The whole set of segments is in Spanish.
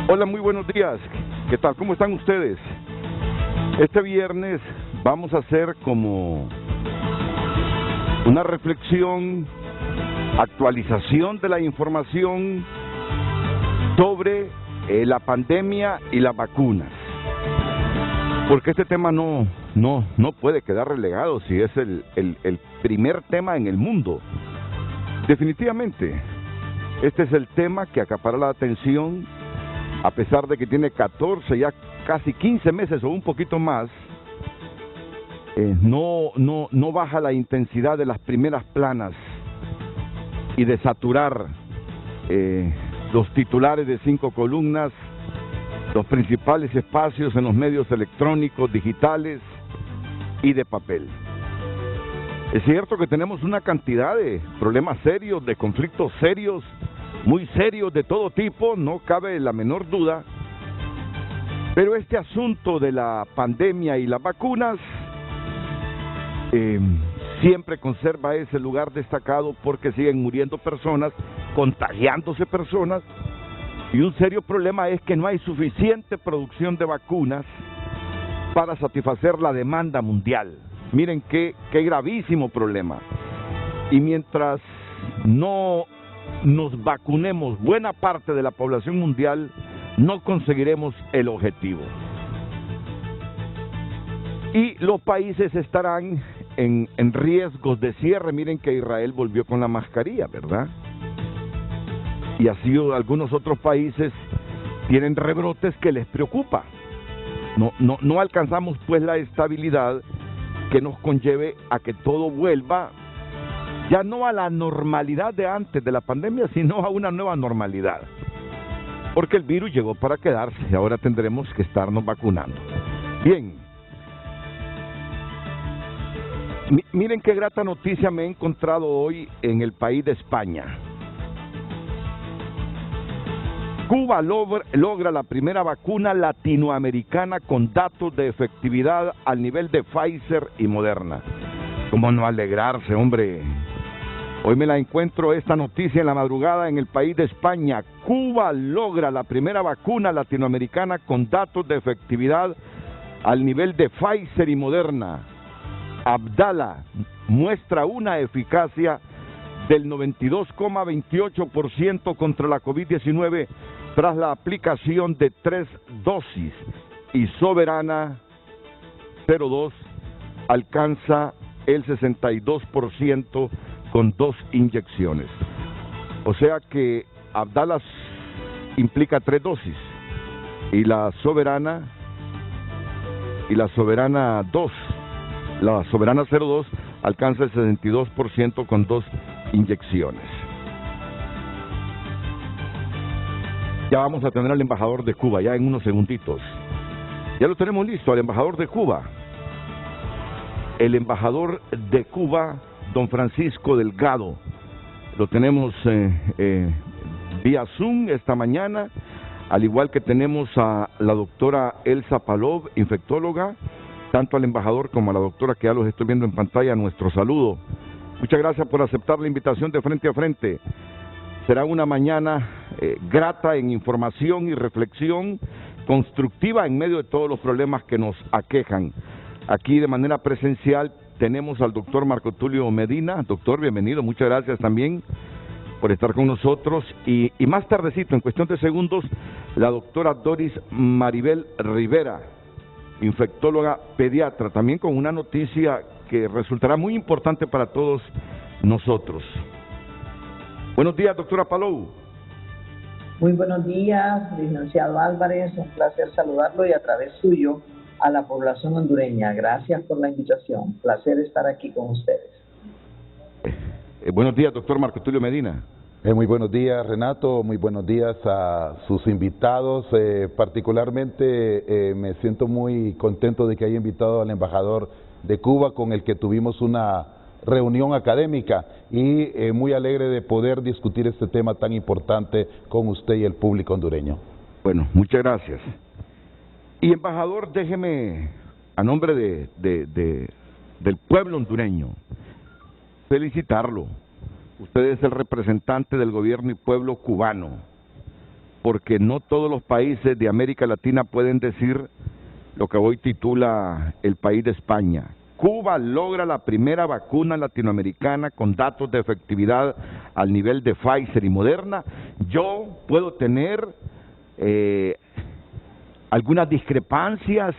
Hola, muy buenos días. ¿Qué tal? ¿Cómo están ustedes? Este viernes vamos a hacer como una reflexión, actualización de la información sobre la pandemia y las vacunas. Porque este tema no puede quedar relegado si es el primer tema en el mundo. Definitivamente, este es el tema que acapara la atención, a pesar de que tiene 14, ya casi 15 meses o un poquito más. No baja la intensidad de las primeras planas y de saturar los titulares de 5 columnas, los principales espacios en los medios electrónicos, digitales y de papel. Es cierto que tenemos una cantidad de problemas serios, de conflictos serios, muy serios de todo tipo, no cabe la menor duda, pero este asunto de la pandemia y las vacunas siempre conserva ese lugar destacado porque siguen muriendo personas, contagiándose personas, y un serio problema es que no hay suficiente producción de vacunas para satisfacer la demanda mundial. Miren qué gravísimo problema. Y mientras no nos vacunemos buena parte de la población mundial, no conseguiremos el objetivo. Y los países estarán en riesgos de cierre. Miren que Israel volvió con la mascarilla, ¿verdad? Y así algunos otros países tienen rebrotes que les preocupa. No alcanzamos pues la estabilidad que nos conlleve a que todo vuelva ya no a la normalidad de antes de la pandemia, sino a una nueva normalidad. Porque el virus llegó para quedarse y ahora tendremos que estarnos vacunando. Bien. Miren qué grata noticia me he encontrado hoy en el país de España. Cuba logra la primera vacuna latinoamericana con datos de efectividad al nivel de Pfizer y Moderna. ¿Cómo no alegrarse, hombre? Hoy me la encuentro esta noticia en la madrugada en el país de España. Cuba logra la primera vacuna latinoamericana con datos de efectividad al nivel de Pfizer y Moderna. Abdala muestra una eficacia del 92,28% contra la COVID-19 tras la aplicación de 3 dosis, y Soberana 02 alcanza el 62% con 2 inyecciones. O sea que Abdala implica 3 dosis y la Soberana 2, la Soberana 02 alcanza el 62% con 2 inyecciones. Ya vamos a tener al embajador de Cuba, ya en unos segunditos. Ya lo tenemos listo, al embajador de Cuba. El embajador de Cuba, don Francisco Delgado. Lo tenemos vía Zoom esta mañana, al igual que tenemos a la doctora Elsa Palov, infectóloga, tanto al embajador como a la doctora que ya los estoy viendo en pantalla. Nuestro saludo. Muchas gracias por aceptar la invitación de Frente a Frente. Será una mañana grata en información y reflexión constructiva en medio de todos los problemas que nos aquejan. Aquí de manera presencial tenemos al doctor Marco Tulio Medina. Doctor, bienvenido, muchas gracias también por estar con nosotros. Y más tardecito, en cuestión de segundos, la doctora Doris Maribel Rivera, infectóloga pediatra, también con una noticia que resultará muy importante para todos nosotros. Buenos días, doctora Palou. Muy buenos días, licenciado Álvarez, un placer saludarlo y a través suyo a la población hondureña. Gracias por la invitación, placer estar aquí con ustedes. Buenos días, doctor Marco Tulio Medina. Muy buenos días, Renato, muy buenos días a sus invitados. Particularmente me siento muy contento de que haya invitado al embajador de Cuba, con el que tuvimos una reunión académica, y muy alegre de poder discutir este tema tan importante con usted y el público hondureño. Bueno, muchas gracias. Y embajador, déjeme, a nombre del pueblo hondureño, felicitarlo. Usted es el representante del gobierno y pueblo cubano. porque no todos los países de América Latina pueden decir lo que hoy titula el país de España. Cuba logra la primera vacuna latinoamericana con datos de efectividad al nivel de Pfizer y Moderna. Yo puedo tener algunas discrepancias,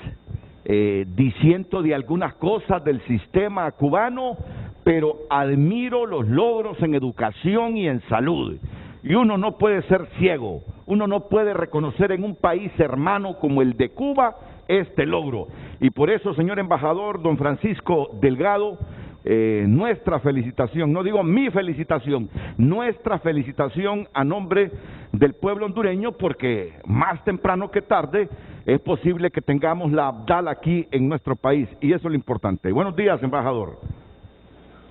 diciendo de algunas cosas del sistema cubano, pero admiro los logros en educación y en salud. Y uno no puede ser ciego, uno no puede reconocer en un país hermano como el de Cuba este logro. Y por eso, señor embajador, don Francisco Delgado, nuestra felicitación, no digo mi felicitación, nuestra felicitación a nombre del pueblo hondureño, porque más temprano que tarde es posible que tengamos la Abdala aquí en nuestro país, y eso es lo importante. Buenos días, embajador.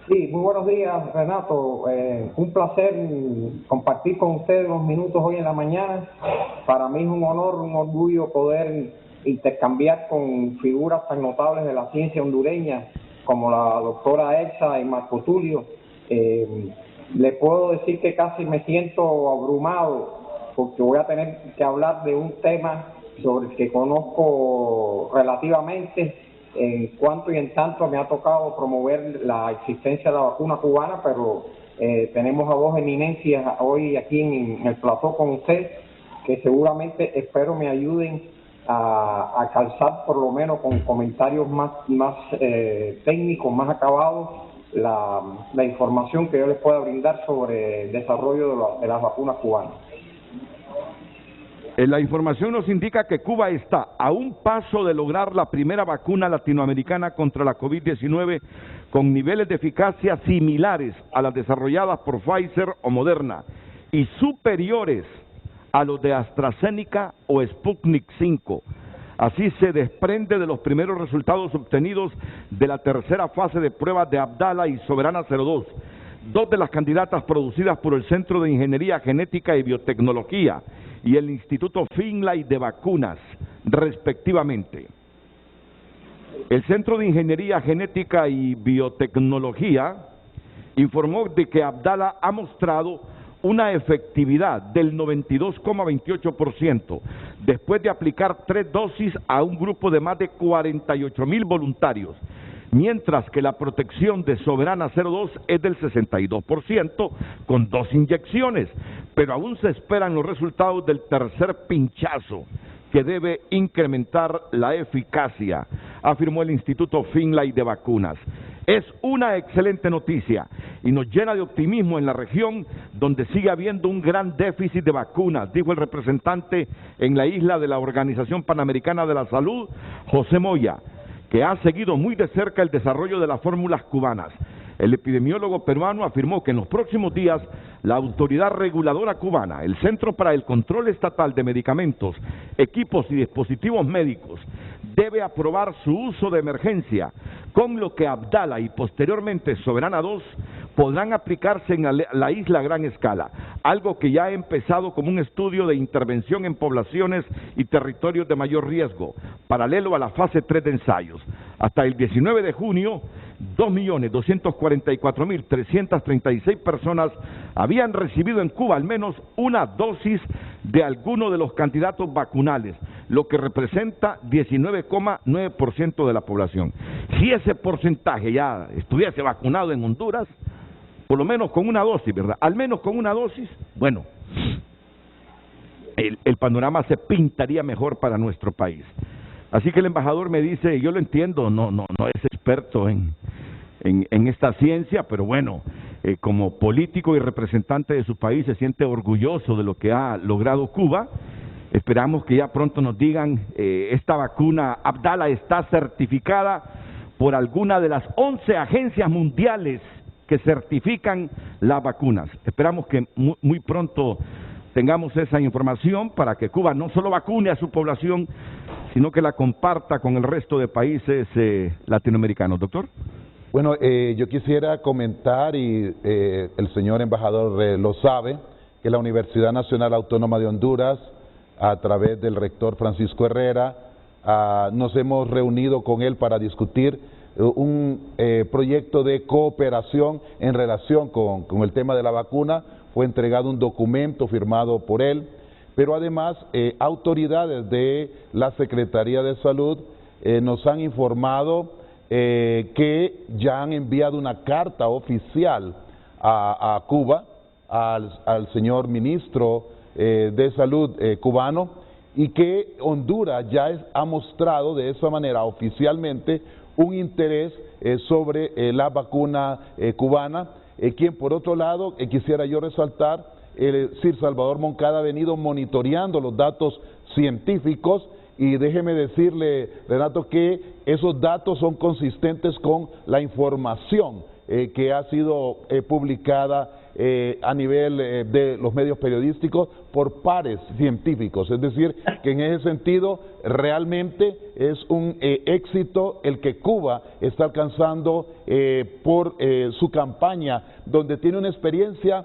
Sí, muy buenos días, Renato. Un placer compartir con ustedes unos minutos hoy en la mañana. Para mí es un honor, un orgullo poder intercambiar con figuras tan notables de la ciencia hondureña como la doctora Elsa y Marco Tulio. Le puedo decir que casi me siento abrumado porque voy a tener que hablar de un tema sobre el que conozco relativamente, en cuanto y en tanto me ha tocado promover la existencia de la vacuna cubana, pero tenemos a dos eminencias hoy aquí en el plató con usted, que seguramente espero me ayuden a calzar por lo menos con comentarios más técnicos, más acabados, la información que yo les pueda brindar sobre el desarrollo de las vacunas cubanas. La información nos indica que Cuba está a un paso de lograr la primera vacuna latinoamericana contra la COVID-19 con niveles de eficacia similares a las desarrolladas por Pfizer o Moderna y superiores a los de AstraZeneca o Sputnik 5. Así se desprende de los primeros resultados obtenidos de la tercera fase de pruebas de Abdala y Soberana 02, dos de las candidatas producidas por el Centro de Ingeniería Genética y Biotecnología y el Instituto Finlay de Vacunas, respectivamente. El Centro de Ingeniería Genética y Biotecnología informó de que Abdala ha mostrado una efectividad del 92,28% después de aplicar 3 dosis a un grupo de más de 48,000 voluntarios, mientras que la protección de Soberana 02 es del 62% con 2 inyecciones, pero aún se esperan los resultados del tercer pinchazo, que debe incrementar la eficacia, afirmó el Instituto Finlay de Vacunas. Es una excelente noticia y nos llena de optimismo en la región donde sigue habiendo un gran déficit de vacunas, dijo el representante en la isla de la Organización Panamericana de la Salud, José Moya, que ha seguido muy de cerca el desarrollo de las fórmulas cubanas. El epidemiólogo peruano afirmó que en los próximos días la autoridad reguladora cubana, el Centro para el Control Estatal de Medicamentos, Equipos y Dispositivos Médicos, debe aprobar su uso de emergencia, con lo que Abdala y posteriormente Soberana 2 podrán aplicarse en la isla a gran escala, algo que ya ha empezado como un estudio de intervención en poblaciones y territorios de mayor riesgo, paralelo a la fase 3 de ensayos. Hasta el 19 de junio, 2.244.336 personas habían recibido en Cuba al menos una dosis de alguno de los candidatos vacunales, lo que representa 19,9% de la población. Si ese porcentaje ya estuviese vacunado en Honduras, por lo menos con una dosis, ¿verdad? Al menos con una dosis, bueno, el panorama se pintaría mejor para nuestro país. Así que el embajador me dice, yo lo entiendo, no es experto en esta ciencia, pero bueno, como político y representante de su país se siente orgulloso de lo que ha logrado Cuba. Esperamos que ya pronto nos digan, esta vacuna Abdala está certificada por alguna de las 11 agencias mundiales que certifican las vacunas. Esperamos que muy pronto tengamos esa información para que Cuba no solo vacune a su población, sino que la comparta con el resto de países latinoamericanos. Doctor. Bueno, yo quisiera comentar, y el señor embajador lo sabe, que la Universidad Nacional Autónoma de Honduras, a través del rector Francisco Herrera, nos hemos reunido con él para discutir un proyecto de cooperación en relación con el tema de la vacuna. Fue entregado un documento firmado por él, pero además autoridades de la Secretaría de Salud nos han informado que ya han enviado una carta oficial a Cuba, al señor ministro de Salud cubano, y que Honduras ya ha mostrado de esa manera oficialmente un interés sobre la vacuna cubana, quien por otro lado quisiera yo resaltar, Sir Salvador Moncada ha venido monitoreando los datos científicos, y déjeme decirle, Renato, que esos datos son consistentes con la información que ha sido publicada a nivel de los medios periodísticos por pares científicos. Es decir, que en ese sentido realmente es un éxito el que Cuba está alcanzando por su campaña, donde tiene una experiencia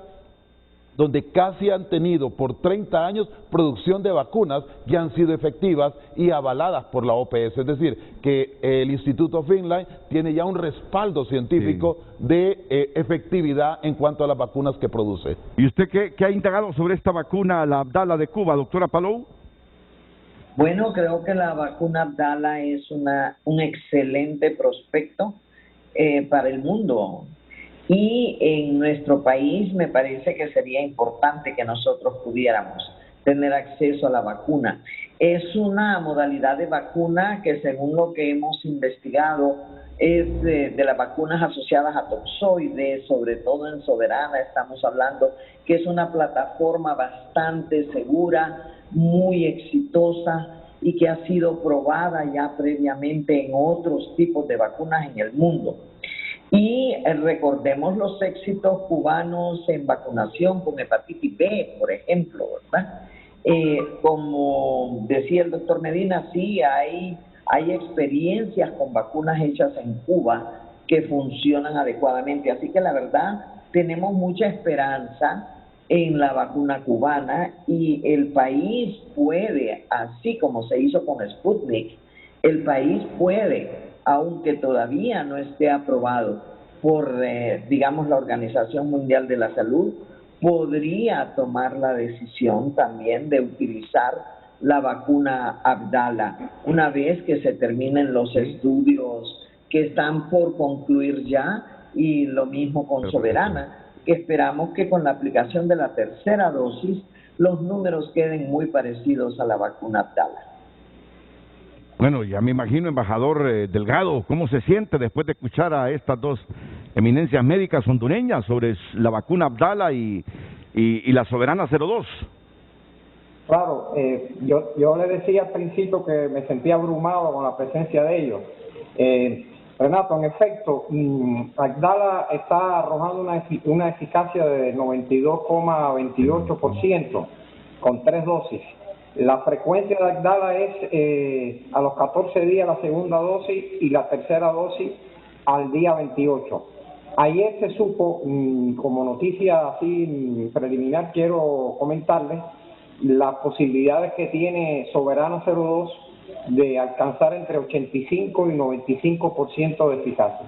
donde casi han tenido por 30 años producción de vacunas que han sido efectivas y avaladas por la OPS, es decir, que el Instituto Finlay tiene ya un respaldo científico de efectividad en cuanto a las vacunas que produce. ¿Y usted qué ha indagado sobre esta vacuna, la Abdala de Cuba, doctora Palou? Bueno, creo que la vacuna Abdala es un excelente prospecto para el mundo. Y en nuestro país me parece que sería importante que nosotros pudiéramos tener acceso a la vacuna. Es una modalidad de vacuna que, según lo que hemos investigado, es de las vacunas asociadas a toxoides, sobre todo en Soberana estamos hablando, que es una plataforma bastante segura, muy exitosa y que ha sido probada ya previamente en otros tipos de vacunas en el mundo. Y recordemos los éxitos cubanos en vacunación con hepatitis B, por ejemplo, ¿verdad? Como decía el doctor Medina, sí, hay experiencias con vacunas hechas en Cuba que funcionan adecuadamente. Así que la verdad, tenemos mucha esperanza en la vacuna cubana, y el país puede, así como se hizo con Sputnik, el país puede, aunque todavía no esté aprobado por, digamos, la Organización Mundial de la Salud, podría tomar la decisión también de utilizar la vacuna Abdala una vez que se terminen los estudios que están por concluir ya, y lo mismo con Soberana, que esperamos que con la aplicación de la tercera dosis los números queden muy parecidos a la vacuna Abdala. Bueno, ya me imagino, embajador Delgado, ¿cómo se siente después de escuchar a estas dos eminencias médicas hondureñas sobre la vacuna Abdala y la Soberana 02? Claro, yo le decía al principio que me sentía abrumado con la presencia de ellos. Renato, en efecto, Abdala está arrojando una eficacia de 92,28% con 3 dosis. La frecuencia de Abdala es a los 14 días la segunda dosis y la tercera dosis al día 28. Ayer se supo, como noticia así preliminar, quiero comentarles las posibilidades que tiene Soberana 02 de alcanzar entre 85 y 95% de eficacia.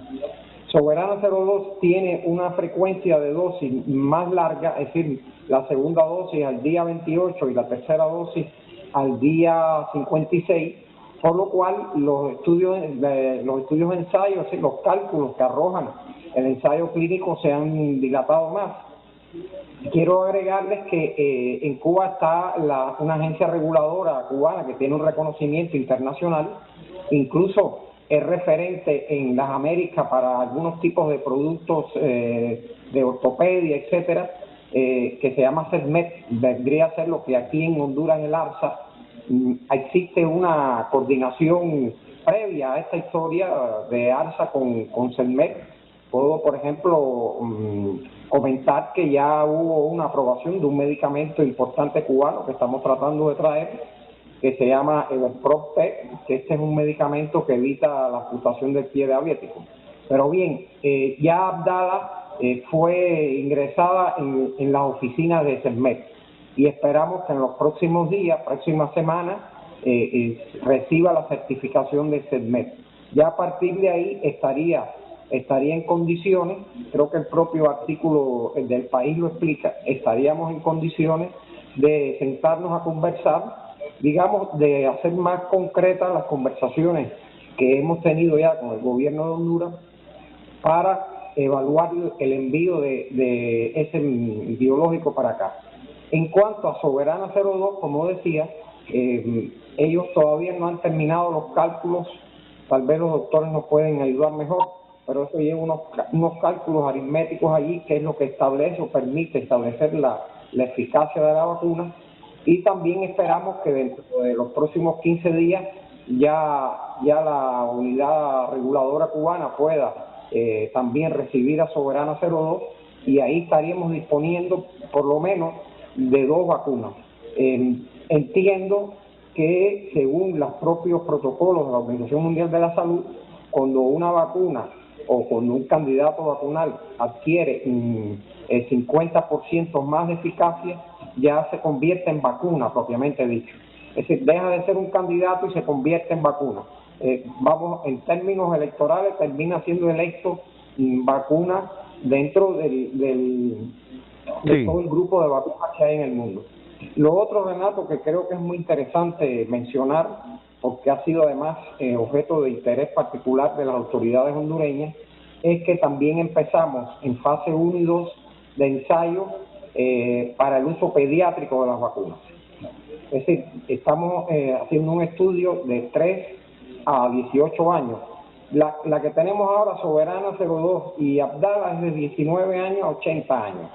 Soberana 02 tiene una frecuencia de dosis más larga, es decir, la segunda dosis al día 28 y la tercera dosis al día 56, por lo cual los estudios ensayos, los cálculos que arrojan el ensayo clínico se han dilatado más. Quiero agregarles que en Cuba está una agencia reguladora cubana que tiene un reconocimiento internacional, incluso es referente en las Américas para algunos tipos de productos de ortopedia, etcétera, que se llama CEDMED. Vendría a ser lo que aquí en Honduras, en el ARSA, existe una coordinación previa a esta historia de ARSA con CEDMED. Puedo, por ejemplo, comentar que ya hubo una aprobación de un medicamento importante cubano que estamos tratando de traer, que se llama el PropTech, que este es un medicamento que evita la amputación del pie diabético. Pero bien, ya Abdala fue ingresada en las oficinas de CEDMED y esperamos que en los próximos días, próximas semanas, reciba la certificación de CEDMED. Ya a partir de ahí estaría en condiciones, creo que el propio artículo del País lo explica, estaríamos en condiciones de sentarnos a conversar, digamos, de hacer más concretas las conversaciones que hemos tenido ya con el gobierno de Honduras para evaluar el envío de ese biológico para acá. En cuanto a Soberana 02, como decía, ellos todavía no han terminado los cálculos, tal vez los doctores nos pueden ayudar mejor, pero eso lleva unos cálculos aritméticos allí, que es lo que establece o permite establecer la eficacia de la vacuna, y también esperamos que dentro de los próximos 15 días ya la unidad reguladora cubana pueda también recibir a Soberana 02, y ahí estaríamos disponiendo por lo menos de 2 vacunas. Entiendo que según los propios protocolos de la Organización Mundial de la Salud, cuando una vacuna o cuando un candidato vacunal adquiere el 50% más de eficacia, ya se convierte en vacuna propiamente dicho. Es decir, deja de ser un candidato y se convierte en vacuna. Vamos, en términos electorales, termina siendo electo vacuna dentro de todo el grupo de vacunas que hay en el mundo. Lo otro, Renato, que creo que es muy interesante mencionar, porque ha sido además objeto de interés particular de las autoridades hondureñas, es que también empezamos en fase 1 y 2 de ensayo para el uso pediátrico de las vacunas. Es decir, estamos haciendo un estudio de 3 a 18 años. La que tenemos ahora, Soberana 02 y Abdala, es de 19 años a 80 años.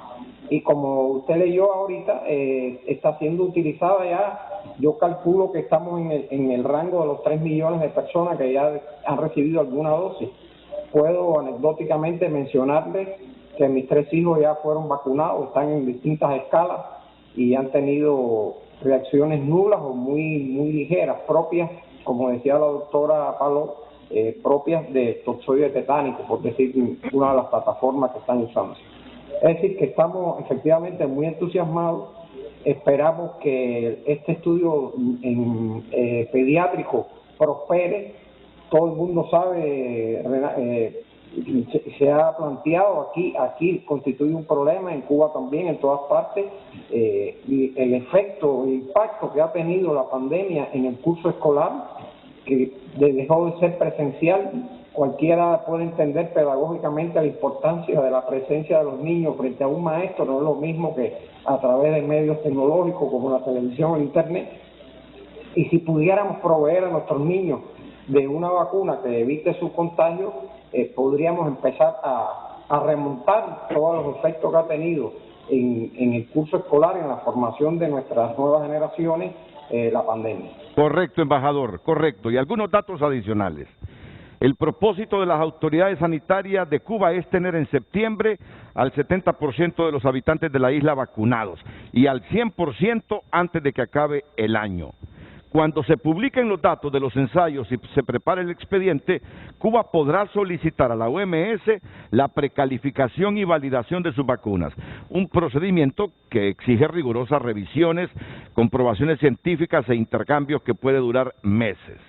Y como usted leyó ahorita, está siendo utilizada ya, yo calculo que estamos en el rango de los 3 millones de personas que ya han recibido alguna dosis. Puedo anecdóticamente mencionarles que mis 3 hijos ya fueron vacunados, están en distintas escalas y han tenido reacciones nulas o muy ligeras, propias, como decía la doctora Palo, propias de toxoide tetánico, por decir una de las plataformas que están usando. Es decir, que estamos efectivamente muy entusiasmados. Esperamos que este estudio pediátrico prospere. Todo el mundo sabe, se ha planteado aquí constituye un problema, en Cuba también, en todas partes, y el efecto, el impacto que ha tenido la pandemia en el curso escolar, que dejó de ser presencial. Cualquiera puede entender pedagógicamente la importancia de la presencia de los niños frente a un maestro, no es lo mismo que a través de medios tecnológicos como la televisión o el internet. Y si pudiéramos proveer a nuestros niños de una vacuna que evite su contagio, podríamos empezar a remontar todos los efectos que ha tenido en el curso escolar, en la formación de nuestras nuevas generaciones, la pandemia. Correcto, embajador, correcto. Y algunos datos adicionales. El propósito de las autoridades sanitarias de Cuba es tener en septiembre al 70% de los habitantes de la isla vacunados y al 100% antes de que acabe el año. Cuando se publiquen los datos de los ensayos y se prepare el expediente, Cuba podrá solicitar a la OMS la precalificación y validación de sus vacunas, un procedimiento que exige rigurosas revisiones, comprobaciones científicas e intercambios que puede durar meses.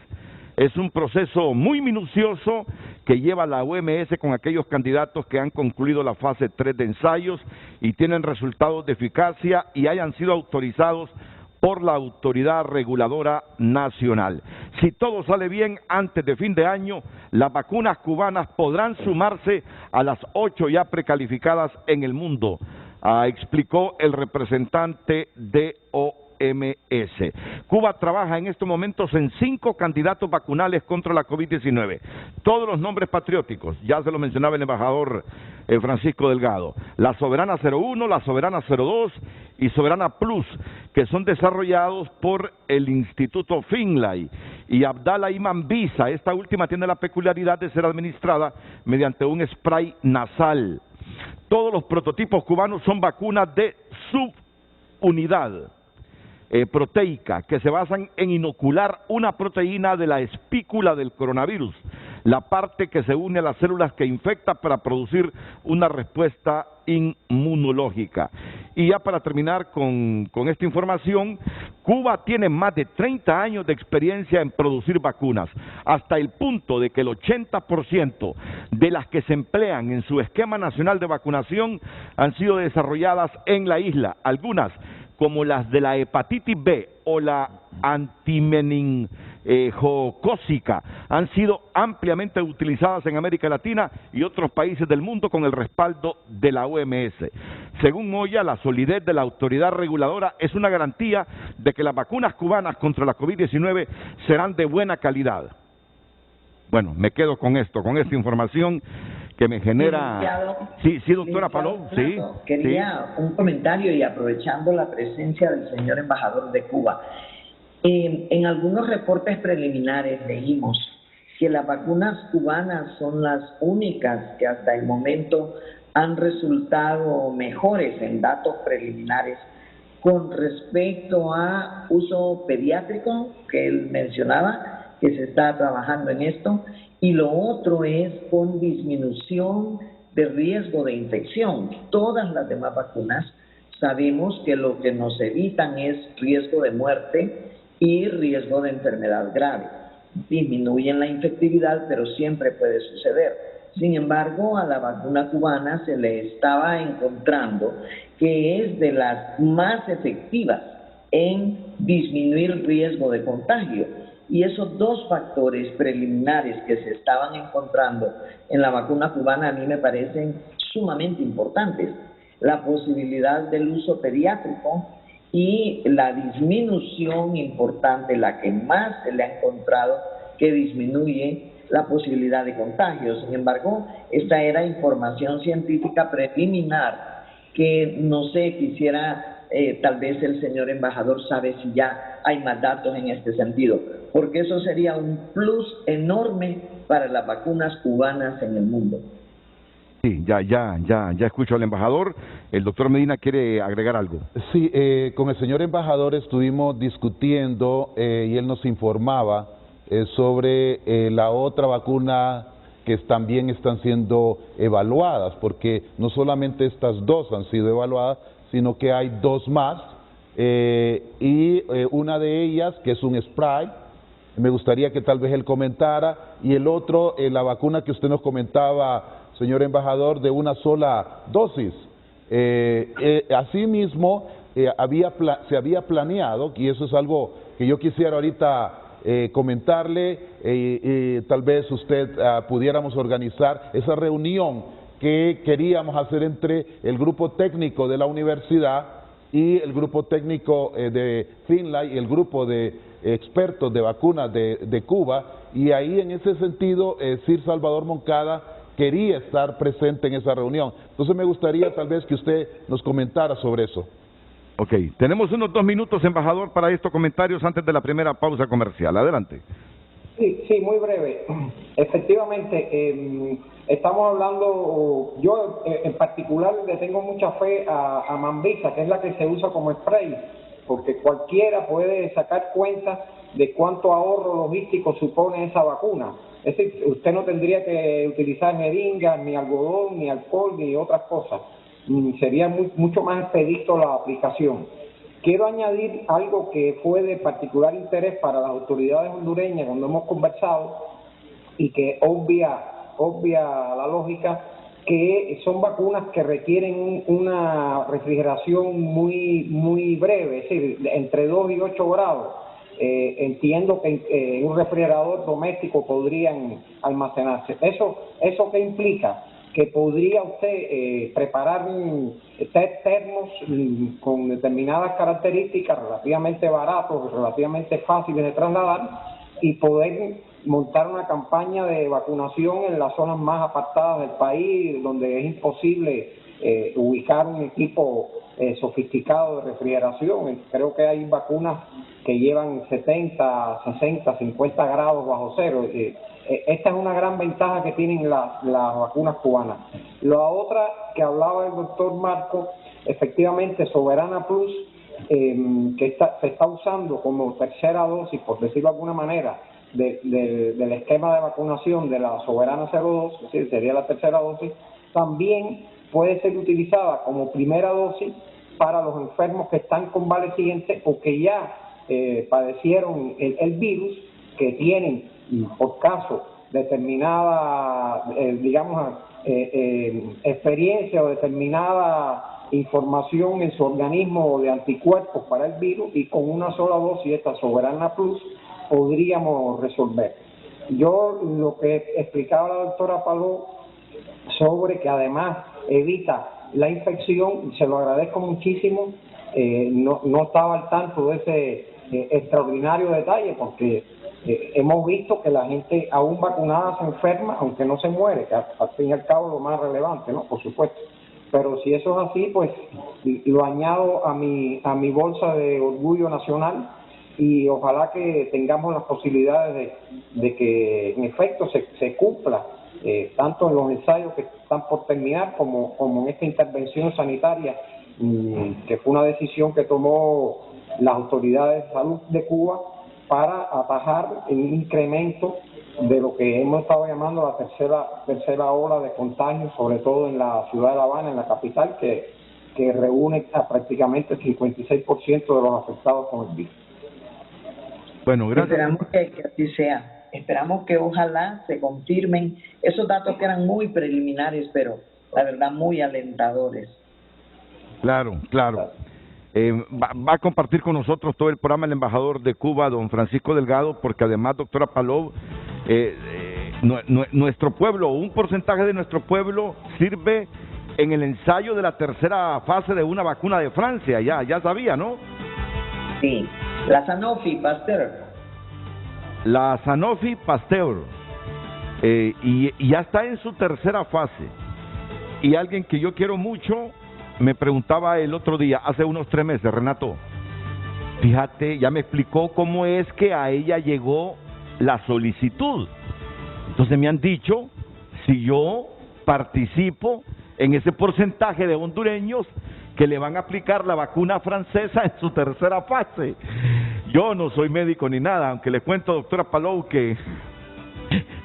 Es un proceso muy minucioso que lleva la OMS con aquellos candidatos que han concluido la fase 3 de ensayos y tienen resultados de eficacia y hayan sido autorizados por la Autoridad Reguladora Nacional. Si todo sale bien, antes de fin de año, las vacunas cubanas podrán sumarse a las 8 ya precalificadas en el mundo, explicó el representante de OMS. Cuba trabaja en estos momentos en 5 candidatos vacunales contra la COVID-19. Todos los nombres patrióticos, ya se lo mencionaba el embajador Francisco Delgado. La Soberana 01, la Soberana 02 y Soberana Plus, que son desarrollados por el Instituto Finlay. Y Abdala Iman Visa, esta última tiene la peculiaridad de ser administrada mediante un spray nasal. Todos los prototipos cubanos son vacunas de subunidad proteica, que se basan en inocular una proteína de la espícula del coronavirus, la parte que se une a las células que infecta para producir una respuesta inmunológica. Y ya para terminar con esta información, Cuba tiene más de 30 años de experiencia en producir vacunas, hasta el punto de que el 80% de las que se emplean en su esquema nacional de vacunación han sido desarrolladas en la isla, algunas como las de la hepatitis B o la antimeningocócica han sido ampliamente utilizadas en América Latina y otros países del mundo con el respaldo de la OMS. Según Moya, la solidez de la autoridad reguladora es una garantía de que las vacunas cubanas contra la COVID-19 serán de buena calidad. Bueno, me quedo con esto, con esta información que me genera... Sí, doctora Paló, sí. Quería un comentario y aprovechando la presencia del señor embajador de Cuba. En algunos reportes preliminares leímos que las vacunas cubanas son las únicas que hasta el momento han resultado mejores en datos preliminares con respecto a uso pediátrico, que él mencionaba, que se está trabajando en esto, y lo otro es con disminución de riesgo de infección. Todas las demás vacunas sabemos que lo que nos evitan es riesgo de muerte y riesgo de enfermedad grave. Disminuyen la infectividad, pero siempre puede suceder. Sin embargo, a la vacuna cubana se le estaba encontrando que es de las más efectivas en disminuir riesgo de contagio. Y esos dos factores preliminares que se estaban encontrando en la vacuna cubana a mí me parecen sumamente importantes. La posibilidad del uso pediátrico y la disminución importante, la que más se le ha encontrado que disminuye la posibilidad de contagio. Sin embargo, esta era información científica preliminar que no sé, quisiera... tal vez el señor embajador sabe si ya hay más datos en este sentido, porque eso sería un plus enorme para las vacunas cubanas en el mundo. Sí, ya escucho al embajador. El doctor Medina quiere agregar algo. Sí, con el señor embajador estuvimos discutiendo y él nos informaba sobre la otra vacuna que también están siendo evaluadas, porque no solamente estas dos han sido evaluadas, sino que hay dos más, y una de ellas, que es un spray, me gustaría que tal vez él comentara, y el otro, la vacuna que usted nos comentaba, señor embajador, de una sola dosis. Asimismo, se había planeado, y eso es algo que yo quisiera ahorita comentarle, tal vez usted pudiéramos organizar esa reunión que queríamos hacer entre el grupo técnico de la universidad y el grupo técnico de Finlay y el grupo de expertos de vacunas de Cuba, y ahí en ese sentido Sir Salvador Moncada quería estar presente en esa reunión. Entonces me gustaría tal vez que usted nos comentara sobre eso. Ok, tenemos unos 2 minutos, embajador, para estos comentarios antes de la primera pausa comercial. Adelante. Sí, muy breve. Efectivamente, estamos hablando, yo en particular le tengo mucha fe a Mambisa, que es la que se usa como spray, porque cualquiera puede sacar cuenta de cuánto ahorro logístico supone esa vacuna. Es decir, usted no tendría que utilizar jeringas, ni algodón, ni alcohol, ni otras cosas. Sería mucho más expedito la aplicación. Quiero añadir algo que fue de particular interés para las autoridades hondureñas cuando hemos conversado y que obvia la lógica, que son vacunas que requieren una refrigeración muy breve, es decir, entre 2 y 8 grados. Entiendo que en un refrigerador doméstico podrían almacenarse. ¿Eso qué implica? Que podría usted preparar termos con determinadas características relativamente baratos, relativamente fáciles de trasladar, y poder montar una campaña de vacunación en las zonas más apartadas del país, donde es imposible ubicar un equipo sofisticado de refrigeración. Creo que hay vacunas que llevan 70, 60, 50 grados bajo cero. Esta es una gran ventaja que tienen las vacunas cubanas. La otra que hablaba el doctor Marco, efectivamente, Soberana Plus, que se está usando como tercera dosis, por decirlo de alguna manera, del esquema de vacunación de la Soberana 02, es decir, sería la tercera dosis, también puede ser utilizada como primera dosis para los enfermos que están convalecientes o que ya padecieron el virus, que tienen, por caso, determinada, experiencia o determinada información en su organismo de anticuerpos para el virus, y con una sola dosis, esta Soberana Plus, podríamos resolver. Yo lo que explicaba la doctora Paló sobre que además evita la infección, se lo agradezco muchísimo. No estaba al tanto de ese extraordinario detalle, porque hemos visto que la gente aún vacunada se enferma, aunque no se muere, que al fin y al cabo lo más relevante, ¿no? Por supuesto. Pero si eso es así, pues lo añado a mi bolsa de orgullo nacional, y ojalá que tengamos las posibilidades de que en efecto se cumpla, tanto en los ensayos que están por terminar como en esta intervención sanitaria, que fue una decisión que tomó las autoridades de salud de Cuba para atajar el incremento de lo que hemos estado llamando la tercera ola de contagios, sobre todo en la ciudad de La Habana, en la capital, que reúne a prácticamente el 56% de los afectados con el virus. Bueno, gracias. Esperamos que así sea. Esperamos que ojalá se confirmen esos datos que eran muy preliminares, pero la verdad muy alentadores. Claro, claro. Va a compartir con nosotros todo el programa el embajador de Cuba, don Francisco Delgado, porque además, doctora Paló, nuestro pueblo, un porcentaje de nuestro pueblo sirve en el ensayo de la tercera fase de una vacuna de Francia, ya sabía, ¿no? Sí, la Sanofi Pasteur. La Sanofi Pasteur, y ya está en su tercera fase. Y alguien que yo quiero mucho me preguntaba el otro día, hace unos 3 meses, Renato, fíjate, ya me explicó cómo es que a ella llegó la solicitud. Entonces me han dicho, si yo participo en ese porcentaje de hondureños que le van a aplicar la vacuna francesa en su tercera fase. Yo no soy médico ni nada, aunque le cuento, doctora Palou, que,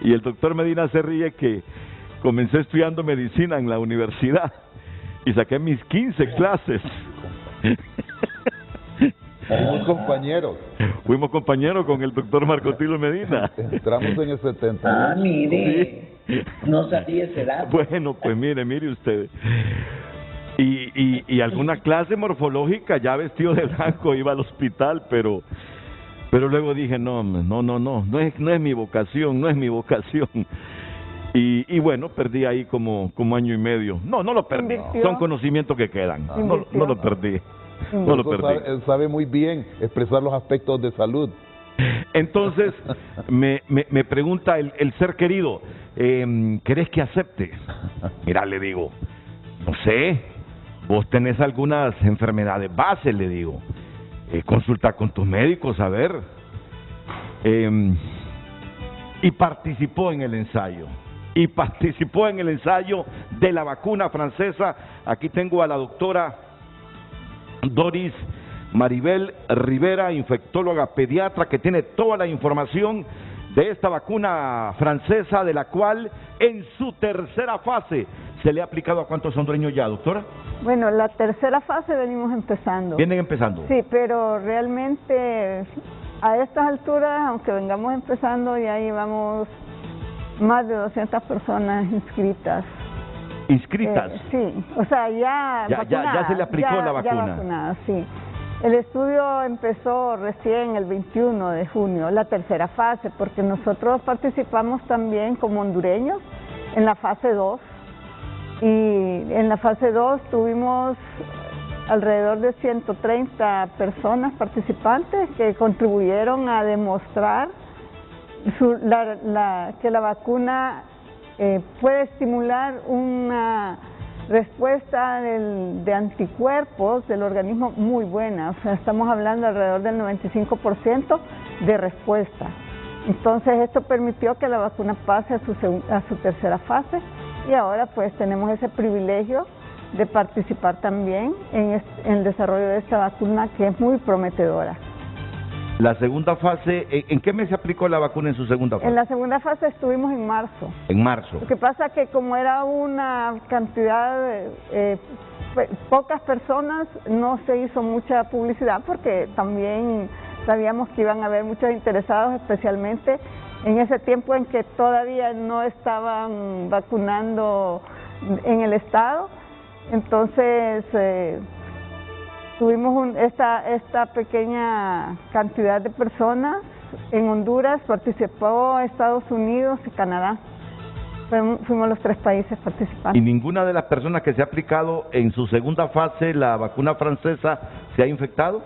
y el doctor Medina se ríe, que comencé estudiando medicina en la universidad y saqué mis 15 clases. Fuimos compañeros con el doctor Marcotilo Medina. Entramos en el 70. Ah, mire, sí. No sabía ese dato. Bueno, pues mire usted. Y alguna clase morfológica, ya vestido de blanco, iba al hospital, pero luego dije, no es mi vocación, no es mi vocación. Y bueno, perdí ahí como año y medio. No lo perdí, son conocimientos que quedan. No lo perdí. No lo perdí. Él sabe muy bien expresar los aspectos de salud. Entonces me pregunta el ser querido, ¿querés que acepte? Mira, le digo, no sé, vos tenés algunas enfermedades base, le digo, consulta con tus médicos, a ver. Y participó en el ensayo. De la vacuna francesa. Aquí tengo a la doctora Doris Maribel Rivera, infectóloga pediatra, que tiene toda la información de esta vacuna francesa, de la cual en su tercera fase se le ha aplicado a cuántos hondureños ya, doctora. Bueno, la tercera fase venimos empezando. ¿Vienen empezando? Sí, pero realmente a estas alturas, aunque vengamos empezando, ya llevamos más de 200 personas inscritas. ¿Inscritas? Sí, o sea, ya se le aplicó la vacuna. Ya vacunadas, sí. El estudio empezó recién el 21 de junio, la tercera fase, porque nosotros participamos también como hondureños en la fase 2. Y en la fase 2 tuvimos alrededor de 130 personas participantes que contribuyeron a demostrar que la vacuna puede estimular una respuesta de anticuerpos del organismo muy buena. O sea, estamos hablando alrededor del 95% de respuesta. Entonces esto permitió que la vacuna pase a su tercera fase, y ahora pues tenemos ese privilegio de participar también en el desarrollo de esta vacuna, que es muy prometedora. La segunda fase, ¿en qué mes se aplicó la vacuna en su segunda fase? En la segunda fase estuvimos en marzo. En marzo. Lo que pasa que como era una cantidad de pocas personas, no se hizo mucha publicidad, porque también sabíamos que iban a haber muchos interesados, especialmente en ese tiempo en que todavía no estaban vacunando en el estado. Entonces, tuvimos esta pequeña cantidad de personas. En Honduras participó Estados Unidos y Canadá. Fuimos los 3 países participantes. ¿Y ninguna de las personas que se ha aplicado en su segunda fase la vacuna francesa se ha infectado?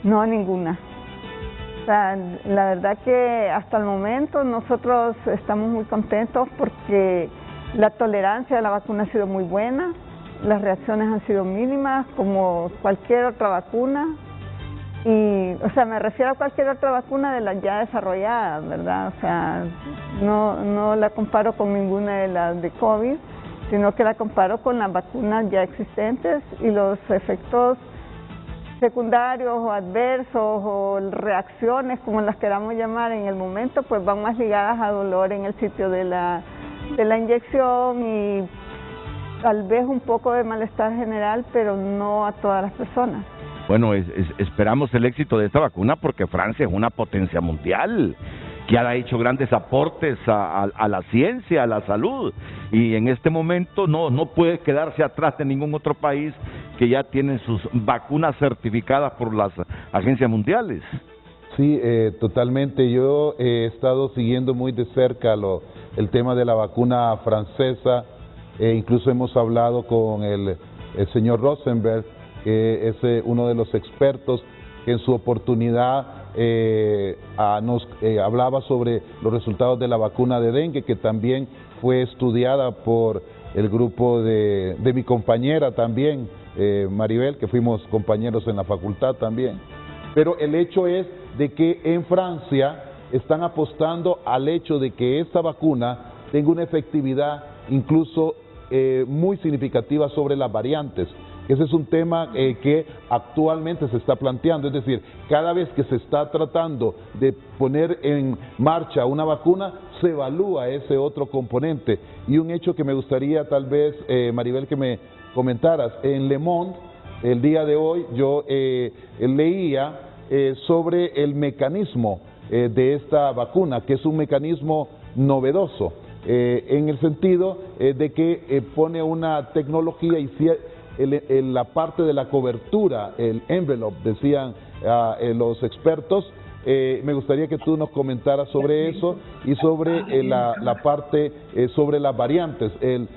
No, ninguna. O sea, la verdad que hasta el momento nosotros estamos muy contentos porque la tolerancia a la vacuna ha sido muy buena, las reacciones han sido mínimas como cualquier otra vacuna. Y, o sea, me refiero a cualquier otra vacuna de las ya desarrolladas, ¿verdad? O sea, no la comparo con ninguna de las de COVID, sino que la comparo con las vacunas ya existentes, y los efectos secundarios o adversos o reacciones, como las queramos llamar en el momento, pues van más ligadas a dolor en el sitio de la inyección y tal vez un poco de malestar general, pero no a todas las personas. Bueno, esperamos el éxito de esta vacuna porque Francia es una potencia mundial que ha hecho grandes aportes a la ciencia, a la salud, y en este momento no puede quedarse atrás de ningún otro país que ya tiene sus vacunas certificadas por las agencias mundiales. Sí, totalmente. Yo he estado siguiendo muy de cerca el tema de la vacuna francesa, incluso hemos hablado con el señor Rosenberg, que es uno de los expertos que en su oportunidad nos hablaba sobre los resultados de la vacuna de dengue, que también fue estudiada por el grupo de mi compañera también, Maribel, que fuimos compañeros en la facultad también. Pero el hecho es de que en Francia están apostando al hecho de que esta vacuna tenga una efectividad incluso muy significativa sobre las variantes. Ese es un tema que actualmente se está planteando, es decir, cada vez que se está tratando de poner en marcha una vacuna, se evalúa ese otro componente. Y un hecho que me gustaría tal vez, Maribel, que me comentaras, en Le Monde, el día de hoy, yo leía sobre el mecanismo de esta vacuna, que es un mecanismo novedoso, en el sentido de que pone una tecnología y en la parte de la cobertura, el envelope, decían los expertos. Me gustaría que tú nos comentaras sobre eso y sobre la parte sobre las variantes. El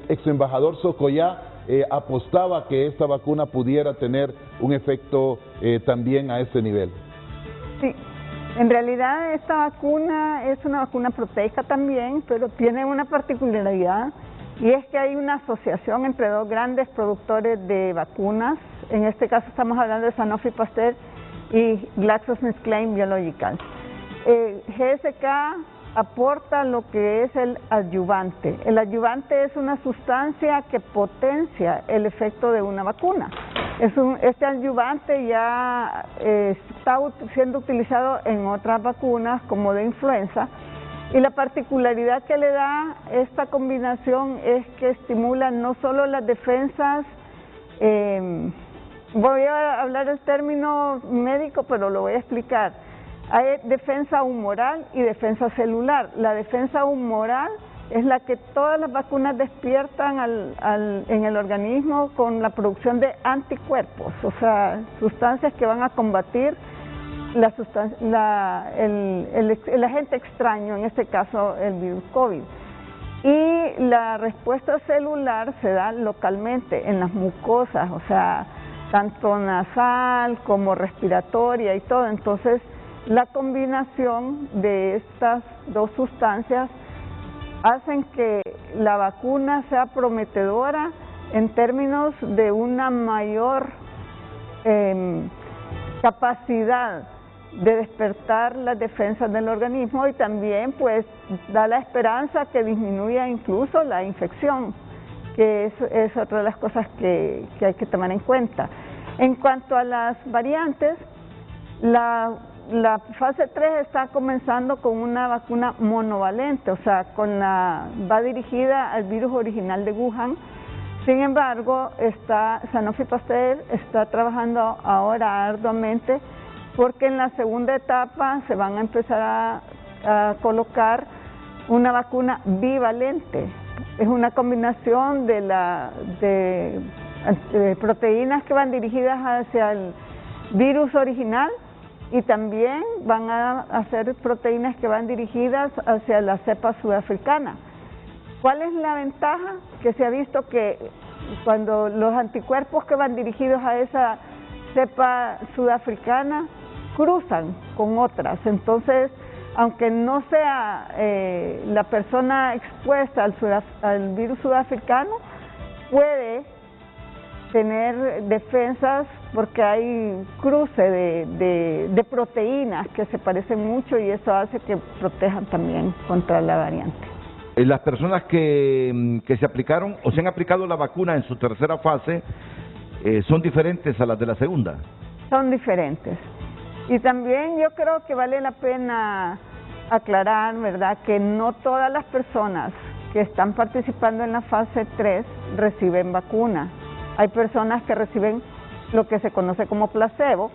ex embajador Socollá apostaba que esta vacuna pudiera tener un efecto también a ese nivel. Sí, en realidad esta vacuna es una vacuna proteica también, pero tiene una particularidad, y es que hay una asociación entre 2 grandes productores de vacunas. En este caso estamos hablando de Sanofi Pasteur y GlaxoSmithKline Biologicals. GSK aporta lo que es el adyuvante. El adyuvante es una sustancia que potencia el efecto de una vacuna. Este adyuvante ya está siendo utilizado en otras vacunas como de influenza, y la particularidad que le da esta combinación es que estimula no solo las defensas, voy a hablar el término médico, pero lo voy a explicar. Hay defensa humoral y defensa celular. La defensa humoral es la que todas las vacunas despiertan en el organismo con la producción de anticuerpos, o sea, sustancias que van a combatir el agente extraño, en este caso el virus COVID. Y la respuesta celular se da localmente en las mucosas, o sea, tanto nasal como respiratoria y todo. Entonces, la combinación de estas 2 sustancias hacen que la vacuna sea prometedora en términos de una mayor capacidad de despertar las defensas del organismo, y también pues da la esperanza que disminuya incluso la infección, que es otra de las cosas que hay que tomar en cuenta. En cuanto a las variantes, la fase 3 está comenzando con una vacuna monovalente, o sea, va dirigida al virus original de Wuhan. Sin embargo, Sanofi Pasteur está trabajando ahora arduamente porque en la segunda etapa se van a empezar a colocar una vacuna bivalente, es una combinación de proteínas que van dirigidas hacia el virus original y también van a hacer proteínas que van dirigidas hacia la cepa sudafricana. ¿Cuál es la ventaja? Que se ha visto que cuando los anticuerpos que van dirigidos a esa cepa sudafricana cruzan con otras, entonces aunque no sea la persona expuesta al virus sudafricano, puede tener defensas porque hay cruce de proteínas que se parecen mucho y eso hace que protejan también contra la variante. Las personas que se aplicaron o se han aplicado la vacuna en su tercera fase son diferentes a las de la segunda. Son diferentes. Y también yo creo que vale la pena aclarar, ¿verdad?, que no todas las personas que están participando en la fase 3 reciben vacuna. Hay personas que reciben lo que se conoce como placebo,